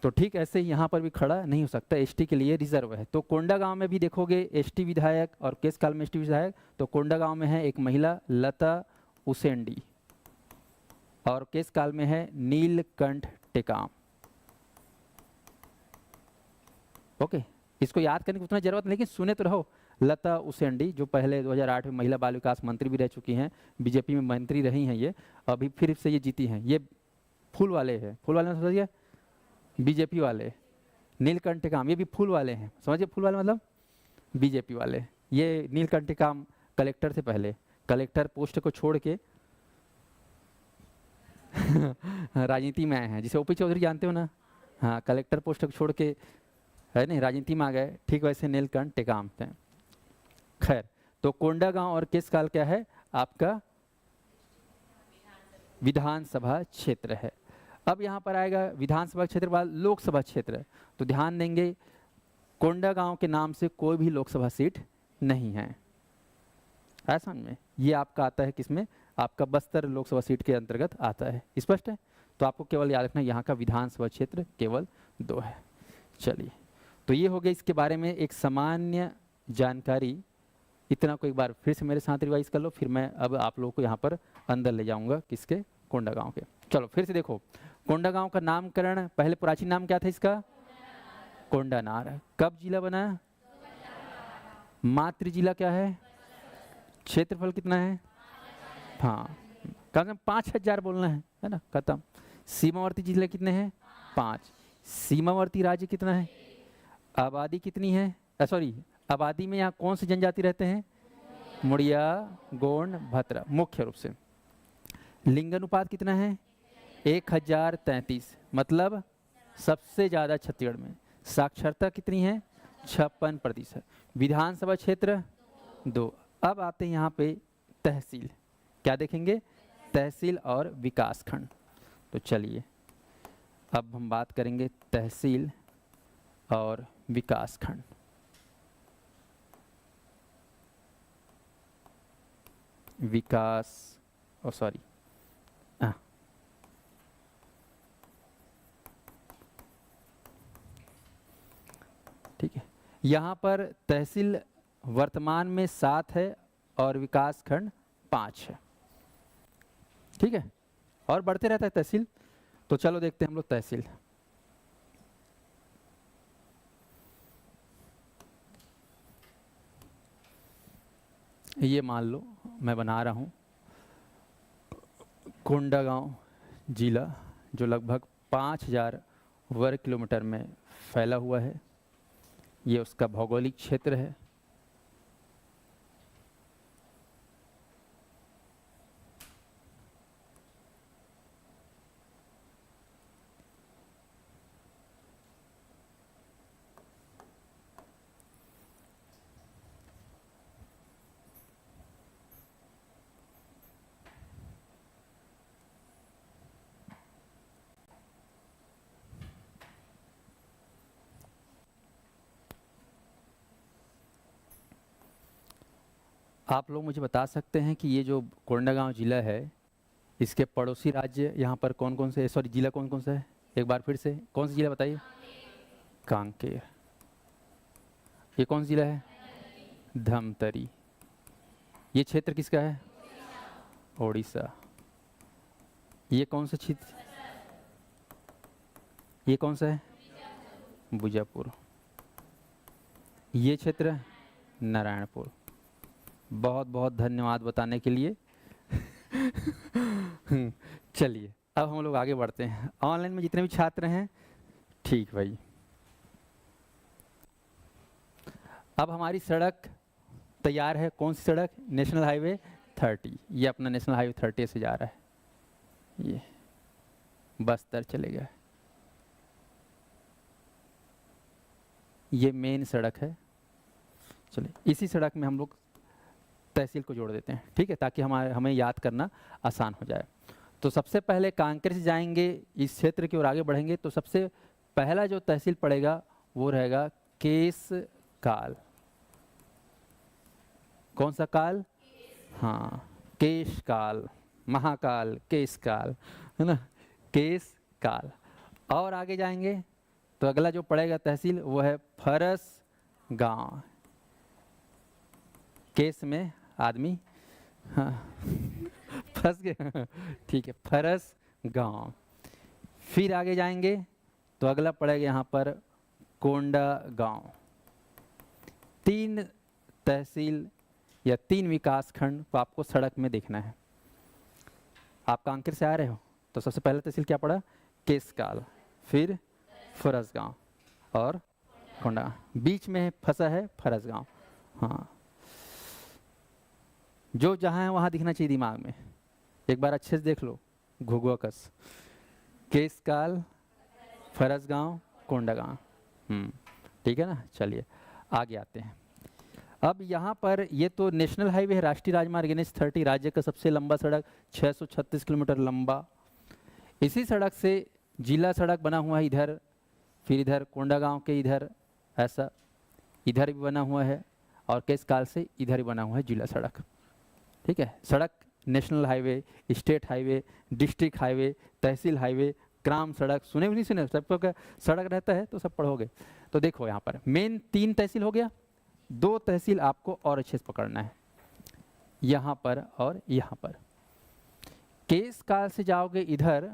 Speaker 1: तो ठीक ऐसे ही यहाँ पर भी खड़ा नहीं हो सकता, एसटी के लिए रिजर्व है। तो कोंडागांव में भी देखोगे एसटी विधायक और केसकाल में एसटी विधायक। तो कोंडागांव में है एक महिला लता उसेंडी और केसकाल में है नीलकंठ टेकाम। ओके, इसको याद करने की उतना जरूरत नहीं, लेकिन सुने तो रहो। लता उसेंडी जो पहले 2008 में महिला बाल विकास मंत्री भी रह चुकी हैं, बीजेपी में मंत्री रही हैं, ये अभी फिर से ये जीती हैं। ये फूल वाले हैं, फूल वाले में समझिए, बीजेपी वाले। नीलकंठ काम, ये भी फूल वाले हैं, समझिए फूल वाले मतलब बीजेपी वाले। ये नीलकंठ काम कलेक्टर से पहले, कलेक्टर पोस्ट को छोड़ के राजनीति में आए हैं, जिसे ओपी चौधरी जानते हो ना, हाँ कलेक्टर पोस्ट को छोड़ के है नहीं राजनीति में आ गए, ठीक वैसे नीलकंठ टेकाम थे। खैर, तो कोंडागांव और किस काल क्या है आपका विधानसभा क्षेत्र है। अब यहाँ पर आएगा विधानसभा क्षेत्र बाद लोकसभा क्षेत्र, तो ध्यान देंगे कोंडागांव के नाम से कोई भी लोकसभा सीट नहीं है, ऐसा में ये आपका आता है किसमें, आपका बस्तर लोकसभा सीट के अंतर्गत आता है, स्पष्ट है। तो आपको केवल याद रखना यहाँ का विधानसभा क्षेत्र केवल 2 है। चलिए, तो ये हो गया इसके बारे में एक सामान्य जानकारी। इतना को एक बार फिर से मेरे साथ रिवाइज कर लो, फिर मैं अब आप लोगों को यहाँ पर अंदर ले जाऊंगा किसके, कोंडागांव के। चलो फिर से देखो, कोंडागांव का नामकरण पहले प्राचीन नाम क्या था इसका, कोंडानार। कब जिला बना, मातृ जिला क्या है, क्षेत्रफल कितना है, हाँ कम से कम 5000 बोलना है ना, खत्म। सीमावर्ती जिले कितने हैं, 5। सीमावर्ती राज्य कितना है, आबादी कितनी है, सॉरी आबादी में यहाँ कौन सी जनजाति रहते हैं, मुड़िया, गोंड, भत्रा मुख्य रूप से। लिंगानुपात कितना है, 1033, मतलब सबसे ज़्यादा छत्तीसगढ़ में। साक्षरता कितनी है, 56%। विधानसभा क्षेत्र 2। अब आते हैं यहाँ पे तहसील, क्या देखेंगे, तहसील और विकास खंड। तो चलिए अब हम बात करेंगे तहसील और विकास खंड। विकास सॉरी ठीक है, यहाँ पर तहसील वर्तमान में 7 है और विकास खंड 5 है, ठीक है, और बढ़ते रहता है तहसील। तो चलो देखते हैं हम लोग तहसील। ये मान लो मैं बना रहा हूँ कोंडागांव जिला, जो लगभग 5000 वर्ग किलोमीटर में फैला हुआ है। ये उसका भौगोलिक क्षेत्र है। आप लोग मुझे बता सकते हैं कि ये जो कोंडागांव जिला है, इसके पड़ोसी राज्य यहाँ पर कौन कौन से, सॉरी जिला कौन कौन सा है, एक बार फिर से कौन सा जिला बताइए, कांकेर। ये कौन सा जिला है, धमतरी। ये क्षेत्र किसका है, ओडिशा। ये कौन सा क्षेत्र, ये कौन सा है, बीजापुर। ये क्षेत्र नारायणपुर। बहुत बहुत धन्यवाद बताने के लिए। चलिए अब हम लोग आगे बढ़ते हैं। ऑनलाइन में जितने भी छात्र हैं, ठीक भाई, अब हमारी सड़क तैयार है। कौन सी सड़क, नेशनल हाईवे 30। ये अपना नेशनल हाईवे 30 से जा रहा है, ये बस्तर चलेगा। ये मेन सड़क है। चलिए इसी सड़क में हम लोग तहसील को जोड़ देते हैं, ठीक है, ताकि हमें याद करना आसान हो जाए। तो सबसे पहले कांकेर से जाएंगे, इस क्षेत्र की ओर आगे बढ़ेंगे, तो सबसे पहला जो तहसील पड़ेगा वो रहेगा केशकाल। कौन सा काल, हाँ केशकाल, महाकाल केशकाल, है ना, केशकाल। और आगे जाएंगे तो अगला जो पड़ेगा तहसील वो है फरसगांव। केस में आदमी, हाँ फंस गया, ठीक है, फरसगांव। फिर आगे जाएंगे तो अगला पड़ेगा यहाँ पर कोंडागांव। 3 तहसील या 3 विकास खंड को आपको सड़क में देखना है। आप कांकेर से आ रहे हो तो सबसे पहला तहसील क्या पड़ा, केशकाल, फिर फरसगांव। और कोंडागांव, बीच में फंसा है फरसगांव। हाँ, जो जहाँ है वहाँ दिखना चाहिए दिमाग में, एक बार अच्छे से देख लो। घुघुआ कस, केसकाल, फरसगांव, कोंडागांव। ठीक है ना। चलिए आगे आते हैं। अब यहाँ पर ये तो नेशनल हाईवे है, राष्ट्रीय राजमार्ग NH-30, राज्य का सबसे लंबा सड़क, 636 किलोमीटर लंबा। इसी सड़क से जिला सड़क बना हुआ है इधर, फिर इधर कोंडागांव के इधर ऐसा, इधर भी बना हुआ है, और केसकाल से इधर ही बना हुआ है जिला सड़क। ठीक है, सड़क national highway, state highway, district highway, तहसील हाईवे, ग्राम सड़क, सुने भी नहीं सुने, सबका सड़क रहता है तो सब पढ़ोगे। तो देखो यहाँ पर मेन 3 तहसील हो गया, 2 तहसील आपको और अच्छे से पकड़ना है, यहाँ पर और यहाँ पर। केसकाल से जाओगे इधर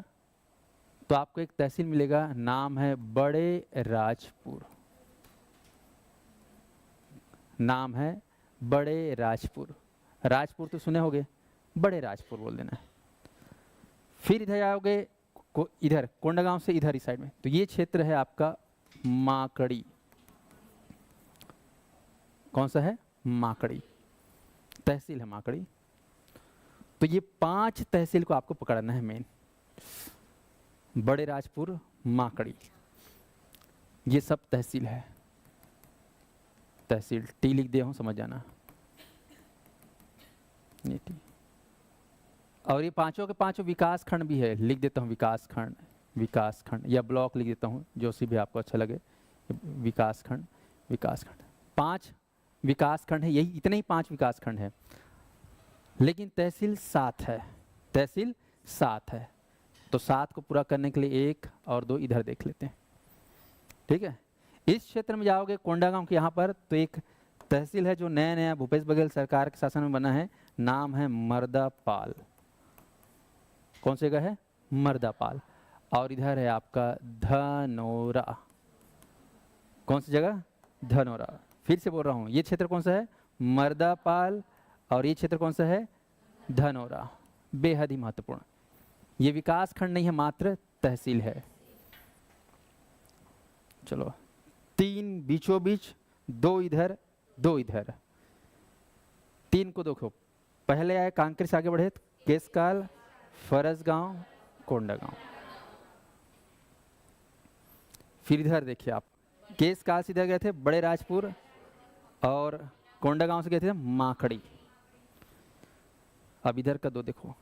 Speaker 1: तो आपको एक तहसील मिलेगा, नाम है बड़े राजपुर, नाम है बड़े राजपुर। राजपुर तो सुने होगे, बड़े राजपुर बोल देना है। फिर इधर आओगे इधर कोंडागांव से इधर इस साइड में, तो ये क्षेत्र है आपका माकड़ी। कौन सा है? माकड़ी, तहसील है माकड़ी। तो ये 5 तहसील को आपको पकड़ना है मेन, बड़े राजपुर, माकड़ी, ये सब तहसील है। तहसील टी लिख दिया हूं, समझ जाना ये टी। और ये पांचों के पांचों विकास खंड भी है, लिख देता हूँ विकास खंड, विकास खंड या ब्लॉक लिख देता हूँ, जो सी भी आपको अच्छा लगे। विकास खंड, विकास खंड, 5 विकास खंड है, यही इतने ही 5 विकास खंड है, लेकिन तहसील 7 है, तहसील 7 है। तो 7 को पूरा करने के लिए 1 और 2 इधर देख लेते हैं। ठीक है, इस क्षेत्र में जाओगे कोंडागांव के यहाँ पर, तो एक तहसील है जो नया नया भूपेश बघेल सरकार के शासन में बना है, नाम है मर्दापाल। कौन से जगह है? मर्दापाल। और इधर है आपका धनोरा। कौन सी जगह? धनोरा। फिर से बोल रहा हूँ, ये क्षेत्र कौन सा है? मर्दापाल। और ये क्षेत्र कौन सा है? धनोरा। बेहद ही महत्वपूर्ण, ये विकास खंड नहीं है, मात्र तहसील है। चलो 3 बीचों बीच, 2 इधर 2 इधर। 3 को देखो, पहले आए कांकेर से आगे बढ़े केसकाल, फरसगांव, कोंडागांव। फिर इधर देखिए आप, केसकाल से इधर गए थे बड़े राजपुर, और कोंडागांव से गए थे माकड़ी। अब इधर का 2 देखो,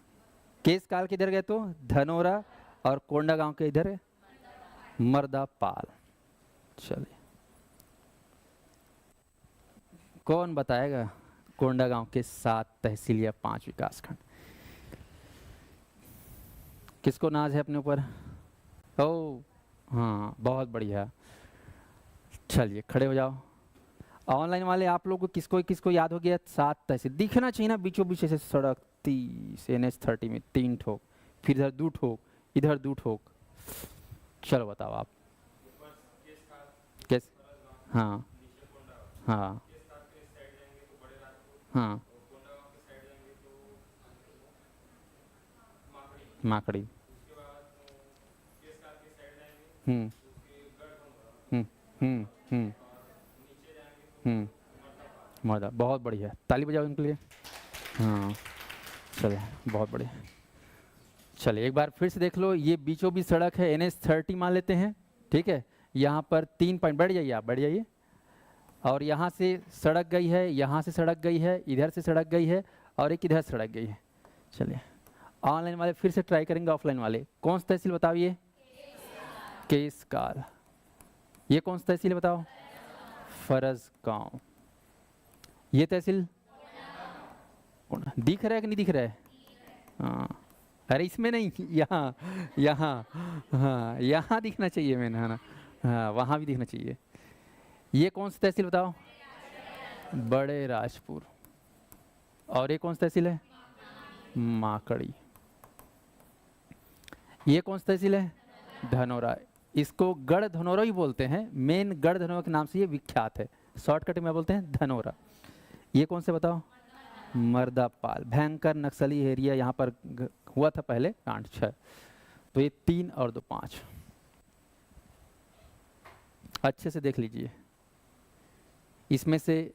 Speaker 1: केसकाल के इधर गए तो धनोरा, और कोंडागांव के इधर मर्दापाल। चलिए, कौन बताएगा कोंडागांव के 7 तहसील या 5 विकास खंड? किसको नाज है अपने ऊपर? ओ हाँ, बहुत बढ़िया। चलिए खड़े हो जाओ। ऑनलाइन वाले आप लोग को किसको किसको याद हो गया? 7 तहसील दिखना चाहिए ना, बीचों बीच ऐसे सड़क 30 NH-30 में 3 ठोक, फिर इधर 2 ठोक, इधर 2 ठोक। चलो बताओ आप कैसे? हाँ हाँ हाँ, माकड़ी। हम्म हम्म हम्म हम्म मर्दा, बहुत बढ़िया, ताली बजाओ इनके लिए। हाँ चलिए, बहुत बढ़िया। चलिए एक बार फिर से देख लो, ये बीचों बीच सड़क है, NH-30 मान लेते हैं। ठीक है, यहाँ पर 3 पॉइंट, बैठ जाइए आप, बैठ जाइए। और यहाँ से सड़क गई है, यहाँ से सड़क गई है, इधर से सड़क गई है, और एक इधर सड़क गई है। चलिए ऑनलाइन वाले फिर से ट्राई करेंगे, ऑफलाइन वाले कौन सा तहसील बताओ? ये केसकाल। ये कौन सा तहसील बताओ? फरसगांव। ये तहसील दिख रहा है कि नहीं दिख रहा है? हाँ, अरे इसमें नहीं, यहाँ यहाँ, हाँ यहाँ दिखना चाहिए मैंने, है ना? हाँ वहाँ भी दिखना चाहिए। ये कौन सी तहसील बताओ? बड़े राजपुर। और ये कौन सी तहसील है? माकड़ी। ये कौन सी तहसील है? धनोरा। इसको गढ़ धनोरा ही बोलते हैं, मेन गढ़ धनोरा के नाम से ये विख्यात है, शॉर्टकट में बोलते हैं धनोरा। ये कौन से बताओ? मर्दापाल। भयंकर नक्सली एरिया यहाँ पर हुआ था पहले, कांड 6। तो ये 3 और 2 5। अच्छे से देख लीजिए, इसमें से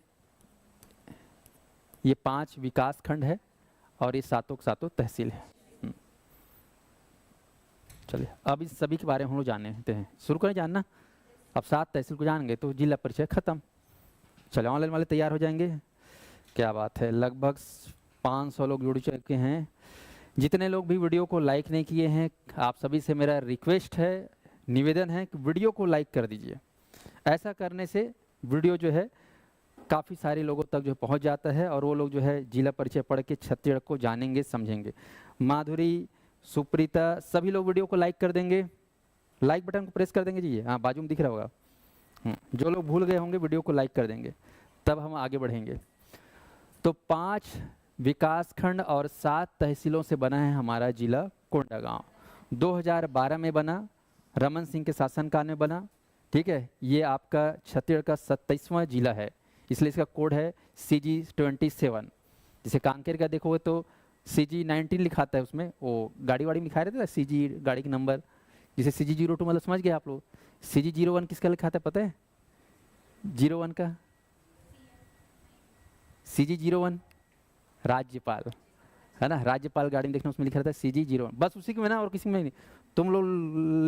Speaker 1: ये 5 विकास खंड है और ये सातों के सातों तहसील है। चलिए अब इस सभी के बारे में हम लोग जानते हैं, शुरू करें जानना। अब 7 तहसील को जान गए तो जिला परिचय खत्म। चलिए ऑनलाइन वाले तैयार हो जाएंगे, क्या बात है, लगभग 500 लोग जुड़ चुके हैं। जितने लोग भी वीडियो को लाइक नहीं किए हैं, आप सभी से मेरा रिक्वेस्ट है, निवेदन है कि वीडियो को लाइक कर दीजिए। ऐसा करने से वीडियो जो है काफ़ी सारे लोगों तक जो पहुंच जाता है और वो लोग जो है जिला परिचय पढ़ के छत्तीसगढ़ को जानेंगे, समझेंगे। माधुरी, सुप्रीता, सभी लोग वीडियो को लाइक कर देंगे, लाइक बटन को प्रेस कर देंगे जी। हाँ, बाजू में दिख रहा होगा। जो लोग भूल गए होंगे वीडियो को लाइक कर देंगे, तब हम आगे बढ़ेंगे। तो 5 विकास खंड और 7 तहसीलों से बना है हमारा जिला कोंडागांव। 2012 में बना, रमन सिंह के शासनकाल में बना। ठीक है, ये आपका छत्तीसगढ़ का 27वां जिला है, इसलिए इसका कोड है CG27। जैसे कांकेर का देखोगे तो CG19 लिखाता है, उसमें वो गाड़ी वाड़ी में लिखा रहता है CG गाड़ी के नंबर। जैसे CG02 मतलब समझ गए आप लोग। CG01 किसका लिखाता है पता है? 01 का CG01 राज्यपाल है ना, राज्यपाल गाड़ी में देखना उसमें लिखा रहता है CG01, बस उसी में ना, और किसी में नहीं। तुम लोग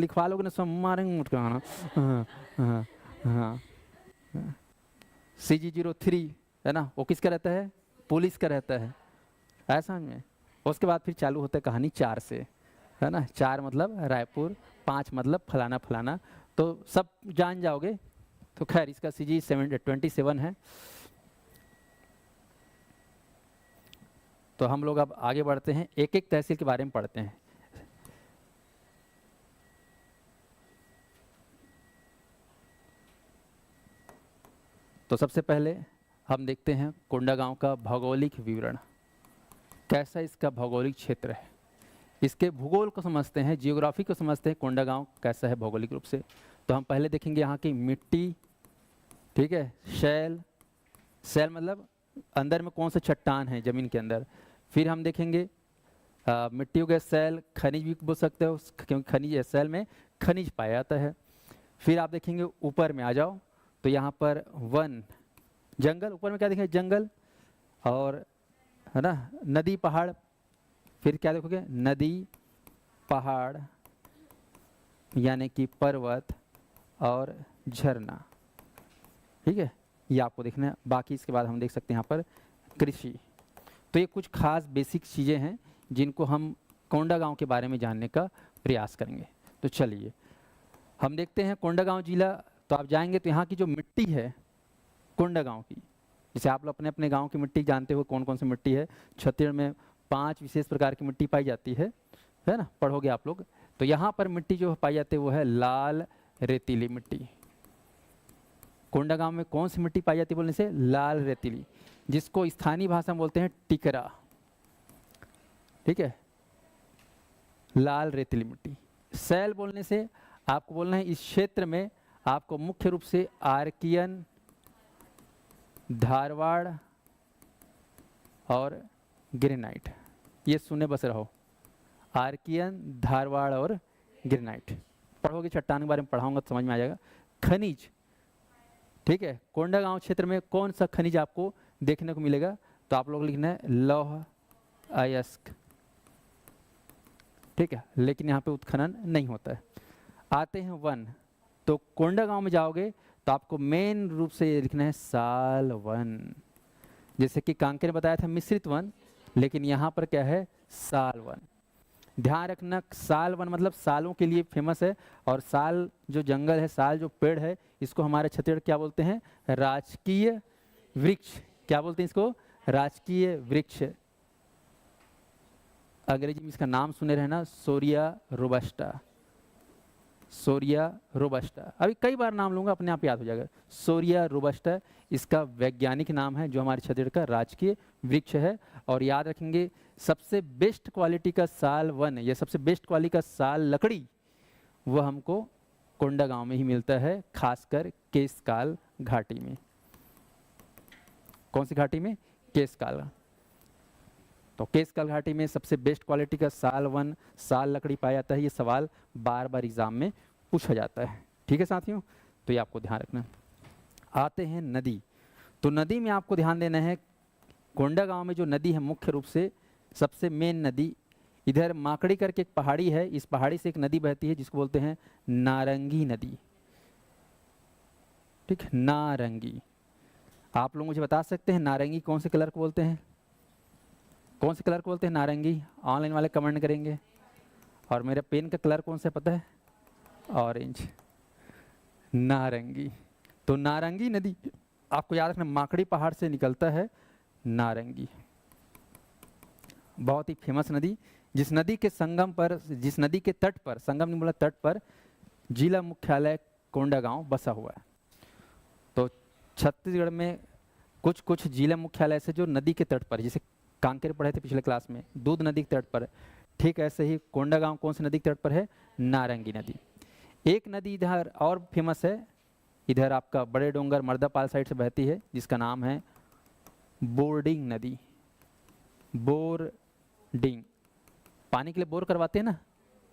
Speaker 1: लिखवा लोगे ना सब मारेंगे मुझको। हाँ, CG03 है ना, वो किसका रहता है? पुलिस का रहता है, ऐसा में। उसके बाद फिर चालू होता है कहानी 4 से, है ना। 4 मतलब रायपुर, 5 मतलब फलाना फलाना, तो सब जान जाओगे। तो खैर इसका CG27 है। तो हम लोग अब आगे बढ़ते हैं, एक एक तहसील के बारे में पढ़ते हैं। तो सबसे पहले हम देखते हैं कोंडागांव का भौगोलिक विवरण, कैसा इसका भौगोलिक क्षेत्र है। इसके भूगोल को समझते हैं, जियोग्राफी को समझते हैं, कोंडागांव कैसा है भौगोलिक रूप से। तो हम पहले देखेंगे यहाँ की मिट्टी, ठीक है, शैल, शैल मतलब अंदर में कौन सा चट्टान है जमीन के अंदर। फिर हम देखेंगे मिट्टियों के शैल, खनिज भी बोल सकते हो क्योंकि खनिज शैल में खनिज पाया जाता है। फिर आप देखेंगे ऊपर में आ जाओ तो यहाँ पर वन, जंगल, ऊपर में क्या देखेंगे? जंगल, और है ना नदी पहाड़। फिर क्या देखोगे? नदी पहाड़ यानी कि पर्वत और झरना, ठीक है, ये आपको देखना है। बाकी इसके बाद हम देख सकते हैं यहाँ पर कृषि। तो ये कुछ खास बेसिक चीज़ें हैं जिनको हम कोंडागांव के बारे में जानने का प्रयास करेंगे। तो चलिए हम देखते हैं कोंडागांव जिला। तो आप जाएंगे तो यहाँ की जो मिट्टी है कोंडागांव की, जैसे आप लोग अपने अपने गांव की मिट्टी जानते हो कौन कौन सी मिट्टी है। छत्तीसगढ़ में 5 विशेष प्रकार की मिट्टी पाई जाती है ना, पढ़ोगे आप लोग। तो यहाँ पर मिट्टी जो पाई जाती है वो है लाल रेतीली मिट्टी। कोंडागांव में कौन सी मिट्टी पाई जाती है बोलने से? लाल रेतीली, जिसको स्थानीय भाषा में बोलते हैं टिकरा, ठीक है, लाल रेतीली मिट्टी। शैल बोलने से आपको बोलना है इस क्षेत्र में आपको मुख्य रूप से आर्कियन, धारवाड़ और ग्रेनाइट, ये सुने बस रहो। आर्कियन, धारवाड़ और ग्रेनाइट पढ़ोगे, चट्टान के बारे में पढ़ाऊंगा तो समझ में आ जाएगा। खनिज, ठीक है, कोंडागांव क्षेत्र में कौन सा खनिज आपको देखने को मिलेगा? तो आप लोग लिखना है लौह अयस्क, ठीक है, लेकिन यहाँ पे उत्खनन नहीं होता है। आते हैं वन। तो कोंडागांव में जाओगे तो आपको मेन रूप से ये लिखना है साल वन। जैसे कि कांकेर ने बताया था मिश्रित वन, लेकिन यहाँ पर क्या है? साल वन। ध्यान रखना, साल वन मतलब सालों के लिए फेमस है। और साल जो जंगल है, साल जो पेड़ है, इसको हमारे छत्तीसगढ़ क्या बोलते हैं? राजकीय वृक्ष। क्या बोलते हैं इसको? राजकीय वृक्ष। अंग्रेजी में इसका नाम सुने रहना, सोरिया रोबस्टा। सोरिया रोबस्टा, अभी कई बार नाम लूंगा, अपने आप याद हो जाएगा। सोरिया रोबस्टा इसका वैज्ञानिक नाम है, जो हमारे छत्तीसगढ़ का राजकीय वृक्ष है। और याद रखेंगे सबसे बेस्ट क्वालिटी का साल वन, या सबसे बेस्ट क्वालिटी का साल लकड़ी, वो हमको कोंडागांव में ही मिलता है, खासकर केशकाल घाटी में। कौन सी घाटी में? केशकाल। तो केशकाल घाटी में सबसे बेस्ट क्वालिटी का साल वन, साल लकड़ी पाया जाता है। ये सवाल बार बार एग्जाम में पूछा जाता है, ठीक है साथियों। तो ये आपको ध्यान रखना है। आते हैं नदी। तो नदी में आपको ध्यान देना है, कोंडागांव में जो नदी है मुख्य रूप से सबसे मेन नदी, इधर माकड़ी करके एक पहाड़ी है, इस पहाड़ी से एक नदी बहती है जिसको बोलते हैं नारंगी नदी। ठीक है, नारंगी। आप लोग मुझे बता सकते हैं नारंगी कौन से कलर को बोलते हैं? कौन से कलर को बोलते हैं नारंगी? ऑनलाइन वाले कमेंट करेंगे। और मेरे पेन का कलर कौन सा पता है? ऑरेंज, नारंगी। तो नारंगी नदी आपको याद रखना, माकड़ी पहाड़ से निकलता है नारंगी, बहुत ही फेमस नदी, जिस नदी के संगम पर, जिस नदी के तट पर, संगम नहीं बोला, तट पर जिला मुख्यालय कोंडागांव बसा हुआ है। तो छत्तीसगढ़ में कुछ कुछ जिला मुख्यालय से जो नदी के तट पर, जैसे कांकेर पढ़े थे पिछले क्लास में, दूध नदी के तट पर, ठीक ऐसे ही कोंडागांव कौन सी नदी के तट पर है? नारंगी नदी। एक नदी इधर और फेमस है, इधर आपका बड़े डोंगर मर्दापाल साइड से बहती है, जिसका नाम है बोर्डिंग नदी। बोर्डिंग, पानी के लिए बोर करवाते हैं ना,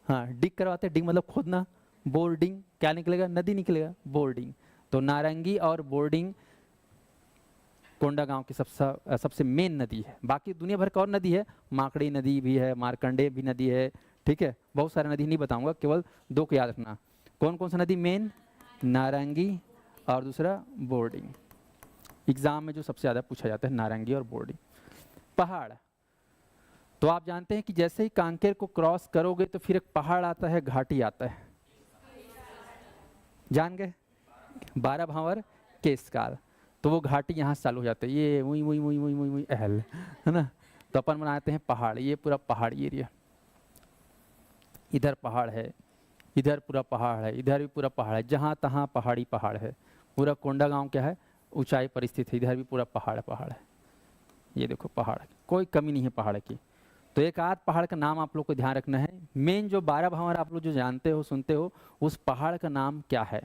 Speaker 1: हाँ, डिग करवाते हैं, डिग मतलब खोदना, बोर्डिंग क्या निकलेगा? नदी निकलेगा, बोर्डिंग। तो नारंगी और बोर्डिंग कोंडागांव की सबसे मेन नदी है। बाकी दुनिया भर का और नदी है, माकड़ी नदी भी है, मार्कंडे भी नदी है, ठीक है, बहुत सारी नदी नहीं बताऊंगा, केवल दो को याद रखना। कौन कौन सा नदी मेन? नारंगी और दूसरा बोर्डिंग। एग्जाम में जो सबसे ज़्यादा पूछा जाता है नारंगी और बोर्डिंग। पहाड़, तो आप जानते हैं कि जैसे ही कांकेर को क्रॉस करोगे तो फिर एक पहाड़ आता है, घाटी आता है, जान गए? 12 भावर केसकाल। तो वो घाटी यहाँ चालू हो जाता है, ये वही वही वही वही वही अहल, है ना। तो अपन बनाते हैं पहाड़, ये पूरा पहाड़ी एरिया, इधर पहाड़ है, इधर पूरा पहाड़ है, इधर भी पूरा पहाड़ है, जहाँ तहाँ पहाड़ी पहाड़ है। पूरा कोंडागांव क्या है? ऊंचाई पर स्थित है, इधर भी पूरा पहाड़ पहाड़ है। ये देखो पहाड़, कोई कमी नहीं है पहाड़ की। तो एक आध पहाड़ का नाम आप लोग को ध्यान रखना है। मेन जो 12 भावर आप लोग जो जानते हो सुनते हो, उस पहाड़ का नाम क्या है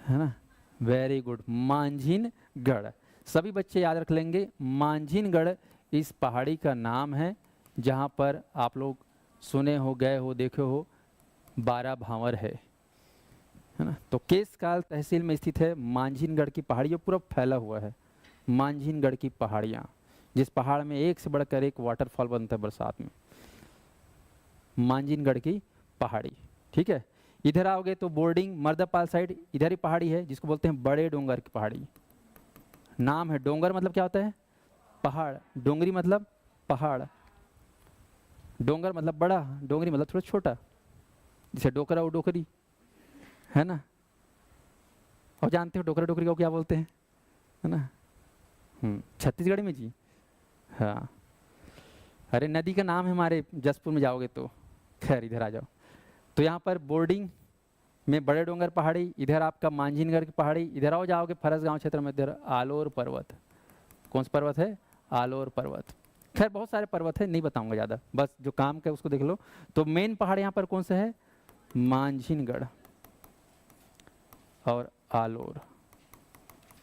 Speaker 1: ना? Very good, Manjhingarh. सभी बच्चे याद रख लेंगे, मांझिनगढ़ इस पहाड़ी का नाम है, जहाँ पर आप लोग सुने हो, गए हो, देखे हो 12 भावर है ना। तो केसकाल तहसील में स्थित है मांझिनगढ़ की पहाड़ी, पूरा फैला हुआ है मांझिनगढ़ की पहाड़ियाँ, जिस पहाड़ में एक से बढ़कर एक वाटरफॉल बनता है बरसात में, मांझिनगढ़ की पहाड़ी। ठीक है, इधर आओगे तो बोर्डिंग मर्दापाल साइड, इधर ही पहाड़ी है जिसको बोलते हैं बड़े डोंगर की पहाड़ी। नाम है, डोंगर मतलब क्या होता है? पहाड़, डोंगरी मतलब पहाड़, डोंगर मतलब बड़ा, डोंगरी मतलब थोड़ा छोटा, जैसे डोकरा और डोकरी है ना। और जानते हो डोकरा डोकरी को क्या बोलते हैं, है ना? छत्तीसगढ़ में जी, हाँ। अरे नदी का नाम है हमारे जसपुर में जाओगे तो, खैर इधर आ जाओ। तो यहाँ पर बोर्डिंग में बड़े डोंगर पहाड़ी, इधर आपका मांझिनगढ़ की पहाड़ी, इधर आओ जाओगे फरसगांव क्षेत्र में, इधर आलोर पर्वत। कौन सा पर्वत है? आलोर पर्वत। खैर बहुत सारे पर्वत है, नहीं बताऊंगा ज़्यादा, बस जो काम का उसको देख लो। तो मेन पहाड़ यहाँ पर कौन सा है? मांझिनगढ़ और आलोर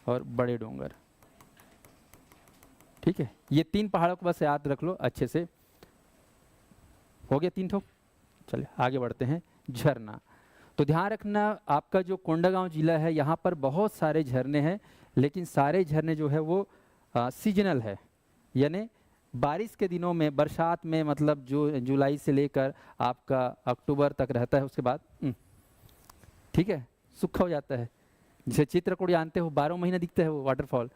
Speaker 1: और बड़े डोंगर। ठीक है, ये 3 पहाड़ों को बस याद रख लो अच्छे से। हो गया 3 ठो। चलिए आगे बढ़ते हैं। झरना, तो ध्यान रखना आपका जो कोंडागांव जिला है, यहाँ पर बहुत सारे झरने हैं, लेकिन सारे झरने जो है वो सीजनल है, यानी बारिश के दिनों में, बरसात में, मतलब जो जुलाई से लेकर आपका अक्टूबर तक रहता है, उसके बाद ठीक है सूखा हो जाता है। जैसे चित्रकूट जानते हो 12 महीने दिखता है वो वाटरफॉल,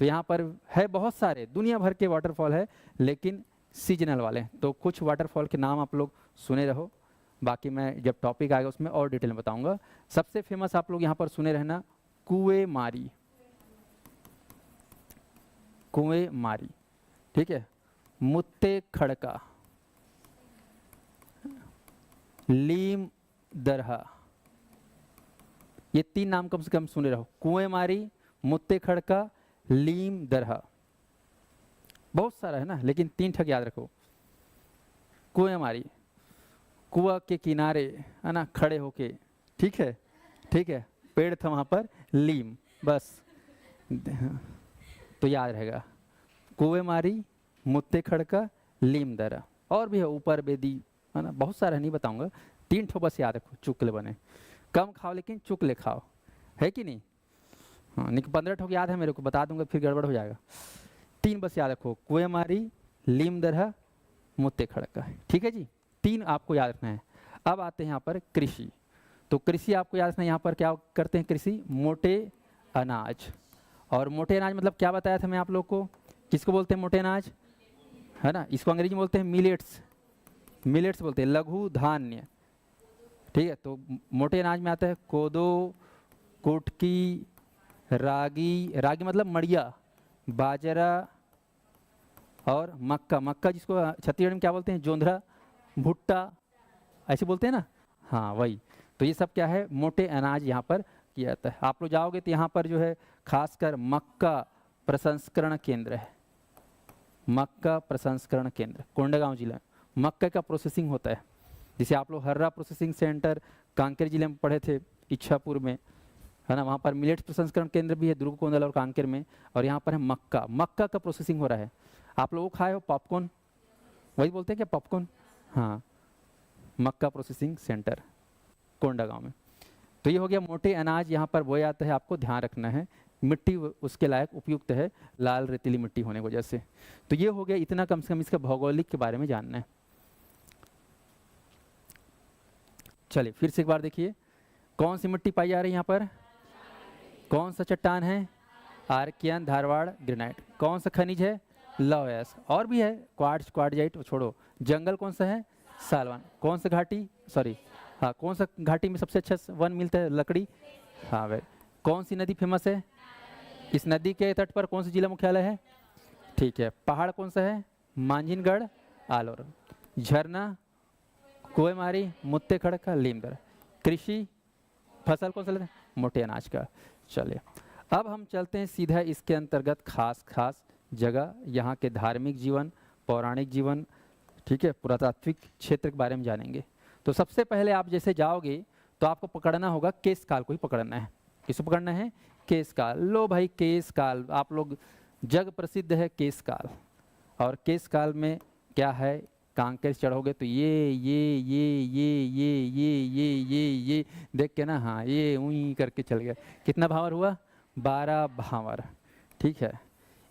Speaker 1: तो यहाँ पर है बहुत सारे, दुनिया भर के वाटरफॉल है, लेकिन सीजनल वाले। तो कुछ वाटरफॉल के नाम आप लोग सुने रहो, बाकी मैं जब टॉपिक आएगा उसमें और डिटेल में बताऊंगा। सबसे फेमस आप लोग यहाँ पर सुने रहना, कुएं मारी, कुएं मारी, ठीक है, मुत्ते खड़का, लीम दरहा, ये 3 नाम कम से कम सुने रहो। कुएं मारी, मुत्ते खड़का, लीम दरहा, बहुत सारा है ना, लेकिन 3 ठग याद रखो। कुएं मारी, कुआं के किनारे है ना, खड़े होके, ठीक है, ठीक है, पेड़ था वहां पर लीम, बस तो याद रहेगा। कुएं मारी, मुत्ते खड़का, लीम दरहा, और भी है ऊपर बेदी, है ना, बहुत सारा नहीं बताऊंगा, 3 ठो बस याद रखो, चुकले बने। कम खाओ लेकिन चुकले खाओ, है कि नहीं? हाँ, नहीं 15 ठोक याद है मेरे को, बता दूंगा फिर गड़बड़ हो जाएगा। 3 बस याद रखो, कुएमारी, लीम दरहा, मुत्ते खड़का, ठीक है जी, 3 आपको याद रखना है। अब आते हैं यहाँ पर कृषि। तो कृषि आपको याद रखना है, यहाँ पर क्या करते हैं कृषि, मोटे अनाज। और मोटे अनाज मतलब क्या बताया था मैं आप लोग को, किसको बोलते हैं मोटे अनाज, है ना, इसको अंग्रेजी में बोलते हैं मिलेट्स, मिलेट्स बोलते हैं, लघु धान्य, ठीक है। तो मोटे अनाज में आता है कोदो, कुटकी, रागी, रागी मतलब मड़िया, बाजरा और मक्का, मक्का जिसको छत्तीसगढ़ में क्या बोलते हैं, जोंधरा, भुट्टा, ऐसे बोलते हैं ना, हाँ वही। तो ये सब क्या है, मोटे अनाज यहाँ पर किया जाता है। आप लोग जाओगे तो यहाँ पर जो है खासकर मक्का प्रसंस्करण केंद्र है, मक्का प्रसंस्करण केंद्र कोंडागांव जिला में मक्का का प्रोसेसिंग होता है। जैसे आप लोग हर्रा प्रोसेसिंग सेंटर कांकेर जिले में पढ़े थे, इच्छापुर में, है ना, वहाँ पर मिलेट्स प्रसंस्करण केंद्र भी है दुर्ग, कोंदल और कांकेर में। और यहाँ पर है मक्का, मक्का का प्रोसेसिंग हो रहा है। आप लोगों को खाए हो पॉपकॉर्न, वही बोलते हैं क्या पॉपकॉर्न, हाँ, मक्का प्रोसेसिंग सेंटर कोंडागांव में। तो ये हो गया मोटे अनाज यहाँ पर बोया जाता है, आपको ध्यान रखना है। मिट्टी उसके लायक उपयुक्त है, लाल रेतीली मिट्टी होने की वजह से। तो ये हो गया, इतना कम से कम इसका भौगोलिक के बारे में जानना है। चलिए फिर से एक बार देखिए, कौन सी मिट्टी पाई जा रही है यहाँ पर, कौन सा चट्टान है, आर्कियन, धारवाड़ ग्रेनाइट। कौन सा खनिज है, लौह, और भी है क्वार्ट्ज, क्वार्टजाइट, छोड़ो। जंगल कौन सा है, सालवन। कौन सा घाटी, सॉरी हाँ, कौन सा घाटी में सबसे अच्छा वन मिलता है, लकड़ी, हाँ भाई। कौन सी नदी फेमस है, इस नदी के तट पर कौन सा जिला मुख्यालय है, ठीक है। पहाड़ कौन सा है, मांझिनगढ़, आलोर। झरना, कुएमारी, मुत्ते खड़का, लीमदर। कृषि, फसल कौन सा लेते हैं, मोटे अनाज का। चलिए अब हम चलते हैं सीधा इसके अंतर्गत खास खास जगह, यहाँ के धार्मिक जीवन, पौराणिक जीवन, ठीक है, पुरातात्विक क्षेत्र के बारे में जानेंगे। तो सबसे पहले आप जैसे जाओगे तो आपको पकड़ना होगा केशकाल को ही पकड़ना है। किसको पकड़ना है, केशकाल। लो भाई केशकाल, आप लोग जग प्रसिद्ध है केशकाल। और केशकाल में क्या है, कांकेर चढ़ोगे तो ये देख के ना, हाँ ये ऊई करके चल गया। कितना भावर हुआ, 12 भावर, ठीक है।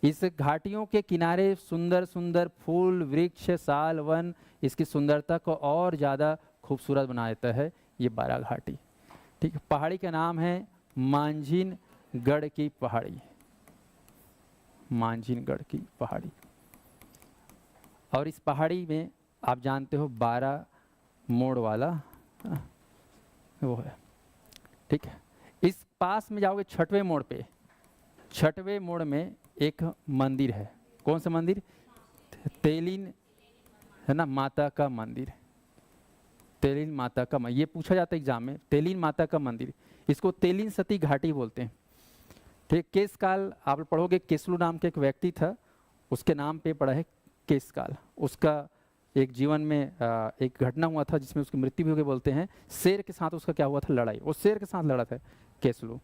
Speaker 1: इस घाटियों के किनारे सुंदर सुंदर फूल, वृक्ष, साल, वन इसकी सुंदरता को और ज़्यादा खूबसूरत बना देता है ये 12 घाटी, ठीक है। पहाड़ी का नाम है मांझिनगढ़ की पहाड़ी, मांझिनगढ़ की पहाड़ी। और इस पहाड़ी में आप जानते हो 12 मोड़ वाला वो है, ठीक है। इस पास में जाओगे 6वें मोड़ पे, 6वें मोड़ में एक मंदिर है। कौन सा मंदिर, तेलिन, है ना, माता का मंदिर, तेलिन माता का मंदिर। ये पूछा जाता है एग्जाम में, तेलिन माता का मंदिर, इसको तेलिन सती घाटी बोलते हैं, ठीक। केशकाल आप पढ़ोगे, केसलू नाम के एक व्यक्ति था, उसके नाम पे पड़ा है केशकाल। उसका एक जीवन में एक घटना हुआ था जिसमें उसकी मृत्यु भी हो गई। बोलते हैं शेर के साथ उसका क्या हुआ था, लड़ाई, वो शेर के साथ लड़ा था केसलू।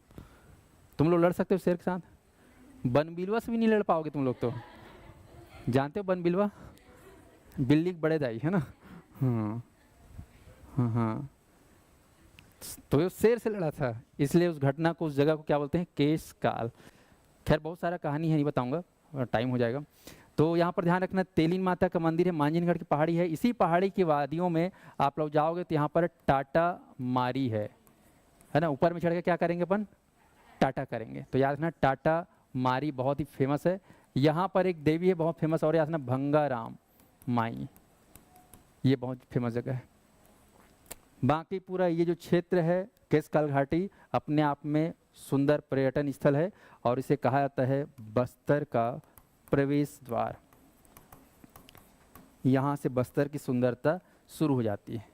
Speaker 1: तुम लोग लड़ सकते हो शेर के साथ, बनबिलवा से भी नहीं लड़ पाओगे तुम लोग। तो जानते हो बनबिलवा, बिल्ली बड़े दाई, है ना, हाँ हाँ हाँ। तो वो शेर से लड़ा था, इसलिए उस घटना को, उस जगह को क्या बोलते हैं, केशकाल। खैर बहुत सारा कहानी है, नहीं बताऊंगा, टाइम हो जाएगा। तो यहाँ पर ध्यान रखना, तेलिन माता का मंदिर है, मांझिनगढ़ की पहाड़ी है। इसी पहाड़ी की वादियों में आप लोग जाओगे तो यहाँ पर टाटा मारी है ना। ऊपर में चढ़ के क्या करेंगे अपन, टाटा करेंगे। तो याद रखना टाटा मारी बहुत ही फेमस है। यहाँ पर एक देवी है बहुत फेमस, और याद रखना भंगाराम माई, ये बहुत फेमस जगह है। बाकी पूरा ये जो क्षेत्र है केशकाल घाटी अपने आप में सुंदर पर्यटन स्थल है, और इसे कहा जाता है बस्तर का प्रवेश द्वार। यहाँ से बस्तर की सुंदरता शुरू हो जाती है।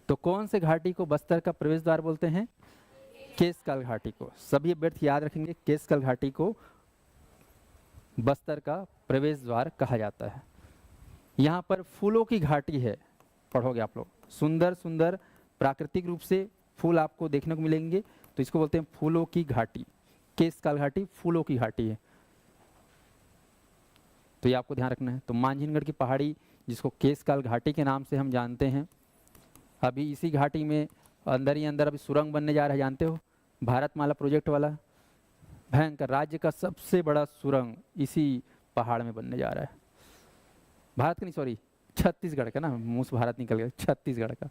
Speaker 1: तो कौन से घाटी को बस्तर का प्रवेश द्वार बोलते हैं, केशकाल घाटी को। सभी अभ्यर्थी याद रखेंगे, केशकाल घाटी को बस्तर का प्रवेश द्वार कहा जाता है। यहाँ पर फूलों की घाटी है, पढ़ोगे आप लोग, सुंदर सुंदर प्राकृतिक रूप से फूल आपको देखने को मिलेंगे, तो इसको बोलते हैं फूलों की घाटी। केशकाल घाटी फूलों की घाटी है, तो ये आपको ध्यान रखना है। तो मांझिनगढ़ की पहाड़ी जिसको केशकाल घाटी के नाम से हम जानते हैं, अभी इसी घाटी में अंदर ही अंदर अभी सुरंग बनने जा रहा है, जानते हो, भारतमाला प्रोजेक्ट वाला भयंकर, राज्य का सबसे बड़ा सुरंग इसी पहाड़ में बनने जा रहा है। भारत का नहीं, सॉरी छत्तीसगढ़ का, ना मुंह से भारत निकल गया, छत्तीसगढ़ का।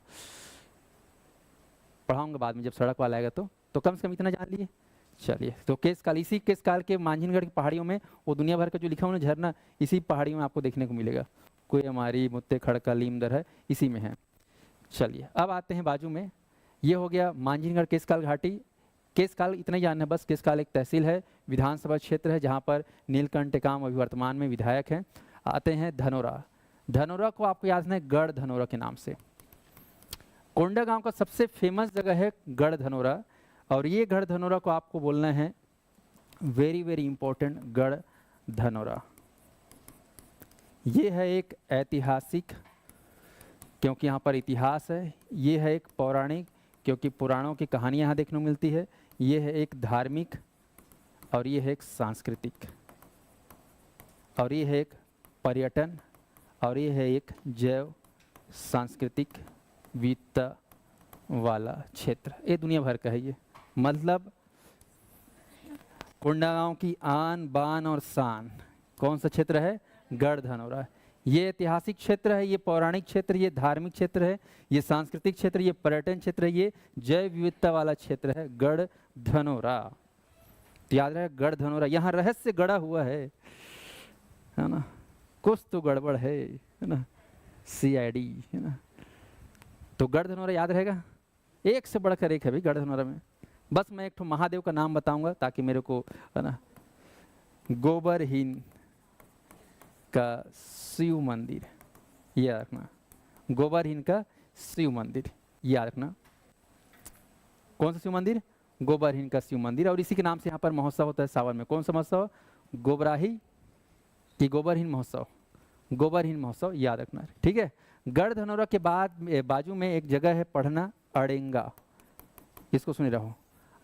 Speaker 1: पढ़ाऊंगा बाद में जब सड़क वाला आएगा तो कम से कम इतना जान लिए। चलिए, तो केशकाल, इसी केशकाल के मांझीनगढ़ की पहाड़ियों में वो दुनिया भर का जो लिखा हुआ ना झरना, इसी पहाड़ियों में आपको देखने को मिलेगा। कोई हमारी मुत्ते खड़का लीमदर है, इसी में है। चलिए अब आते हैं बाजू में, ये हो गया मांझीनगढ़ केशकाल घाटी। केशकाल इतना ही जानना है बस। केशकाल एक तहसील है, विधानसभा क्षेत्र है जहाँ पर नीलकंठ टेकाम अभी वर्तमान में विधायक हैं। आते हैं धनोरा। धनोरा को आपको याद है गढ़ धनोरा के नाम से। कोंडागांव का सबसे फेमस जगह है गढ़ धनोरा, और ये गढ़ धनोरा को आपको बोलना है वेरी वेरी इंपॉर्टेंट, गढ़ धनोरा। ये है एक ऐतिहासिक, क्योंकि यहाँ पर इतिहास है। ये है एक पौराणिक, क्योंकि पुराणों की कहानियाँ यहाँ देखने को मिलती है। ये है एक धार्मिक, और ये है एक सांस्कृतिक, और ये है एक पर्यटन, और ये है एक जैव सांस्कृतिक विविधता वाला क्षेत्र। ये दुनिया भर का है। ये मतलब कोंडागांव की आन बान और शान कौन सा क्षेत्र है? गढ़ धनोरा। ये ऐतिहासिक क्षेत्र है, ये पौराणिक क्षेत्र, ये धार्मिक क्षेत्र है, ये सांस्कृतिक क्षेत्र, ये पर्यटन क्षेत्र है, ये जैव विविधता वाला क्षेत्र है गढ़ धनोरा। तो याद रहे गढ़ धनोरा, यहाँ रहस्य गढ़ा हुआ है ना, कुछ तो गड़बड़ है ना, CID है ना। तो गढ़ धनोरा याद रहेगा, एक से बढ़कर एक है भाई गढ़ धनोरा में। बस मैं एक ठो महादेव का नाम बताऊंगा ताकि मेरे को है ना, गोबरहीन का शिव मंदिर याद रखना, गोबरहीन का शिव मंदिर याद रखना। कौन सा शिव मंदिर? गोबरहीन का शिव मंदिर। और इसी के नाम से यहाँ पर महोत्सव होता है सावन में। कौन सा महोत्सव? गोबराही कि गोबरहीन महोत्सव? गोबरहीन महोत्सव याद रखना, ठीक है। गढ़ धनोरा के बाद बाजू में एक जगह है पढ़ना, अड़ेंगा। इसको सुने रहो,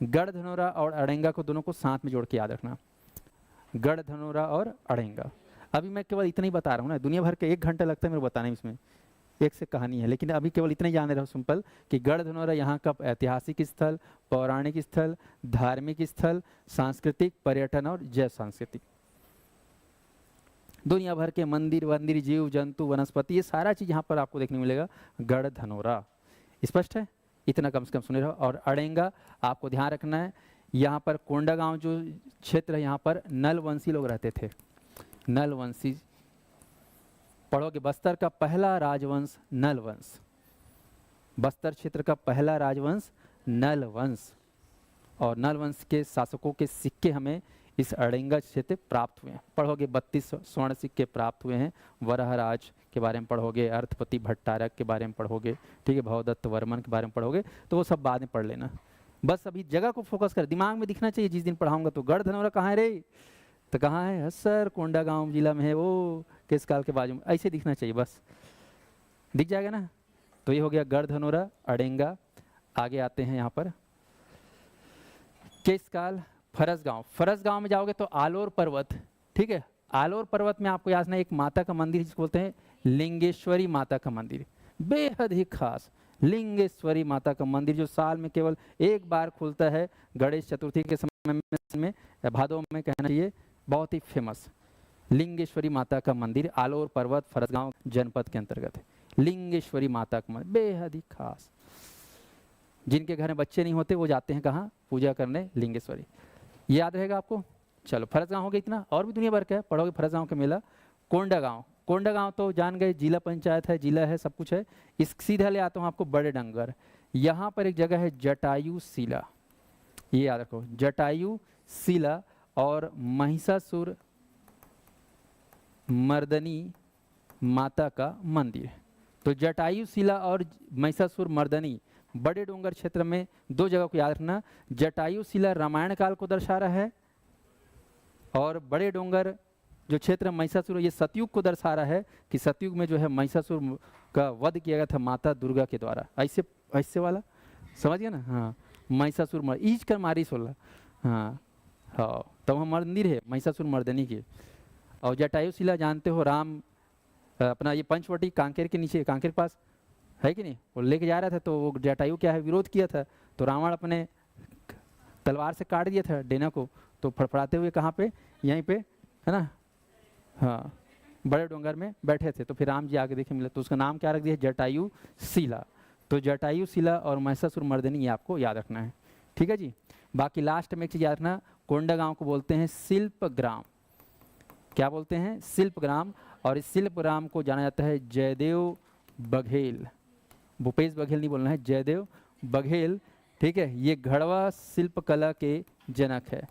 Speaker 1: गढ़ धनोरा और अड़ेंगा को दोनों को साथ में जोड़ के याद रखना, गढ़ धनोरा और अड़ेंगा। अभी मैं केवल इतना ही बता रहा हूँ ना, दुनिया भर के 1 घंटा लगता है मेरे बताने में, इसमें एक से कहानी है, लेकिन अभी केवल इतना ही जान रहे हो सिंपल कि गढ़ धनोरा यहाँ का ऐतिहासिक स्थल, पौराणिक स्थल, धार्मिक स्थल, सांस्कृतिक, पर्यटन और जैव सांस्कृतिक, दुनिया भर के मंदिर वंदिर, जीव जंतु, वनस्पति, ये सारा चीज यहाँ पर आपको देखने मिलेगा गढ़ धनोरा। स्पष्ट है? इतना कम से कम सुने रहो। और अड़ेंगा आपको ध्यान रखना है, यहाँ पर कोंडागांव जो क्षेत्र है यहाँ पर नलवंशी लोग रहते थे। नलवंशी पढ़ोगे, बस्तर का पहला राजवंश नलवंश, बस्तर क्षेत्र का पहला राजवंश नलवंश, और नलवंश के शासकों के सिक्के हमें इस अड़ेंगा क्षेत्र प्राप्त हुए हैं। पढ़ोगे 32 स्वर्ण सिक्के प्राप्त हुए हैं। वराहराज के बारे में पढ़ोगे, अर्थपति भट्टारक के बारे में पढ़ोगे, ठीक है, भवदत्त वर्मन के बारे में पढ़ोगे, तो वो सब बाद में पढ़ लेना। बस अभी जगह को फोकस कर, दिमाग में दिखना चाहिए। जिस दिन पढ़ाऊंगा तो गढ़ धनोरा कहाँ है रे, तो कहाँ है सर? कोंडागांव जिला में है, वो केशकाल के बाजू में, ऐसे दिखना चाहिए, बस दिख जाएगा ना। तो ये हो गया गढ़ धनोरा, अड़ेंगा। आगे आते हैं यहाँ पर केशकाल, फरसगांव। फरसगांव में जाओगे तो आलोर पर्वत, ठीक है, आलोर पर्वत में आपको याद है एक माता का मंदिर जिसको बोलते हैं लिंगेश्वरी माता का मंदिर, बेहद ही खास लिंगेश्वरी माता का मंदिर, जो साल में केवल एक बार खुलता है, गणेश चतुर्थी के समय में, भादों में कहना चाहिए। बहुत ही फेमस लिंगेश्वरी माता का मंदिर आलोर पर्वत, फरसगांव जनपद के अंतर्गत है। लिंगेश्वरी माता का मंदिर बेहद ही खास, जिनके घर में बच्चे नहीं होते वो जाते हैं कहाँ? पूजा करने, लिंगेश्वरी। ये याद रहेगा आपको। चलो फरसगांव हो गया इतना, और भी दुनिया भर का है, पढ़ोगे फरसगांव का मेला। कोंडागांव, कोंडागांव तो जान गए, जिला पंचायत है, जिला है, सब कुछ है। इस सीधा ले आता हूँ आपको बड़े डंगर। यहाँ पर एक जगह है जटायु शिला, ये याद रखो, जटायु शिला और महिषासुर मर्दनी माता का मंदिर। तो जटायु शिला और महिषासुर मर्दनी बड़े डोंगर क्षेत्र में, 2 जगह को याद रखना। जटायु शिला रामायण काल को दर्शा रहा है, और बड़े डोंगर जो क्षेत्र महिषासुर, ये सतयुग को दर्शा रहा है कि सतयुग में जो है महिषासुर का वध किया गया था माता दुर्गा के द्वारा। ऐसे ऐसे वाला समझ गया ना? हाँ, महिषासुर ईज कर मारी 16। हाँ हाँ, तो वहाँ मंदिर है महिषासुर मर्दनी की। और जटायु शिला जानते हो, राम अपना ये पंचवटी कांकेर के नीचे, कांकेर पास है कि नहीं, वो लेके जा रहा था, तो वो जटायु क्या है विरोध किया था, तो रावण अपने तलवार से काट दिया था डेना को, तो फड़फड़ाते हुए कहाँ पे, यहीं पे, है ना, हाँ, बड़े डोंगर में बैठे थे। तो फिर राम जी आगे देखे मिले, तो उसका नाम क्या रख दिया, जटायु शिला। तो जटायु शिला और महिषासुर मर्दिनी, ये आपको याद रखना है, ठीक है जी। बाकी लास्ट में एक चीज याद रखना, कोंडागांव को बोलते हैं शिल्प ग्राम। क्या बोलते हैं, शिल्प ग्राम। और इस शिल्प ग्राम को जाना जाता है जयदेव बघेल, भूपेश बघेल नहीं बोलना है, जयदेव बघेल, ठीक है। ये घड़वा शिल्प कला के जनक है।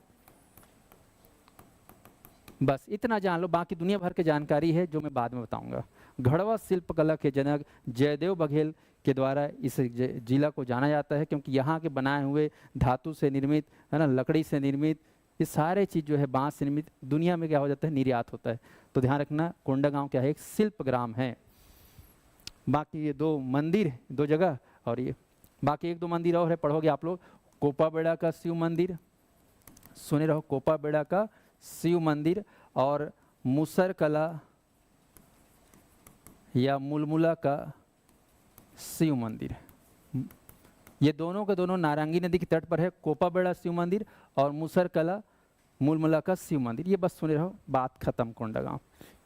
Speaker 1: बस इतना जान लो, बाकी दुनिया भर की जानकारी है जो मैं बाद में बताऊंगा। घड़वा शिल्प कला के जनक जयदेव बघेल के द्वारा इस जिला को जाना जाता है, क्योंकि यहाँ के बनाए हुए धातु से निर्मित, है ना, लकड़ी से निर्मित, ये सारे चीज़ जो है बांस से निर्मित दुनिया में क्या हो जाता है, निर्यात होता है। तो ध्यान रखना, कोंडागांव क्या है, एक शिल्प ग्राम है। बाकी ये 2 मंदिर, 2 जगह, और ये बाकी 1-2 मंदिर और है, पढ़ोगे आप लोग। कोपाबेड़ा का शिव मंदिर, सुने रहो, कोपाबेड़ा का शिव मंदिर, और मुसरकला या मुलमुला का शिव मंदिर। ये दोनों के दोनों नारंगी नदी के तट पर है, कोपाबेड़ा शिव मंदिर और मुसरकला मुलमुला का शिव मंदिर। ये बस सुने रहो, बात खत्म कोंडागांव,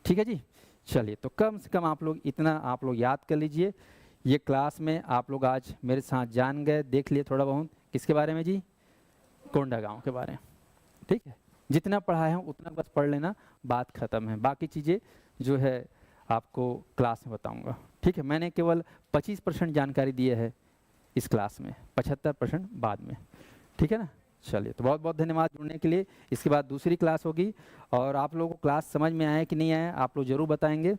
Speaker 1: ठीक है जी। चलिए, तो कम से कम आप लोग इतना आप लोग याद कर लीजिए। ये क्लास में आप लोग आज मेरे साथ जान गए, देख लिए थोड़ा बहुत, किसके बारे में जी, कोंडागांव के बारे में, ठीक है। जितना पढ़ाए हैं उतना बस पढ़ लेना, बात खत्म है। बाकी चीज़ें जो है आपको क्लास में बताऊंगा, ठीक है। मैंने केवल 25% जानकारी दी है इस क्लास में, 75% बाद में, ठीक है ना। चलिए, तो बहुत बहुत धन्यवाद जुड़ने के लिए। इसके बाद दूसरी क्लास होगी, और आप लोगों को क्लास समझ में आया कि नहीं आया, आप लोग जरूर बताएंगे,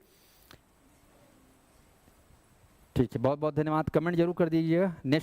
Speaker 1: ठीक है। बहुत बहुत धन्यवाद, कमेंट जरूर कर दीजिएगा। नेक्स्ट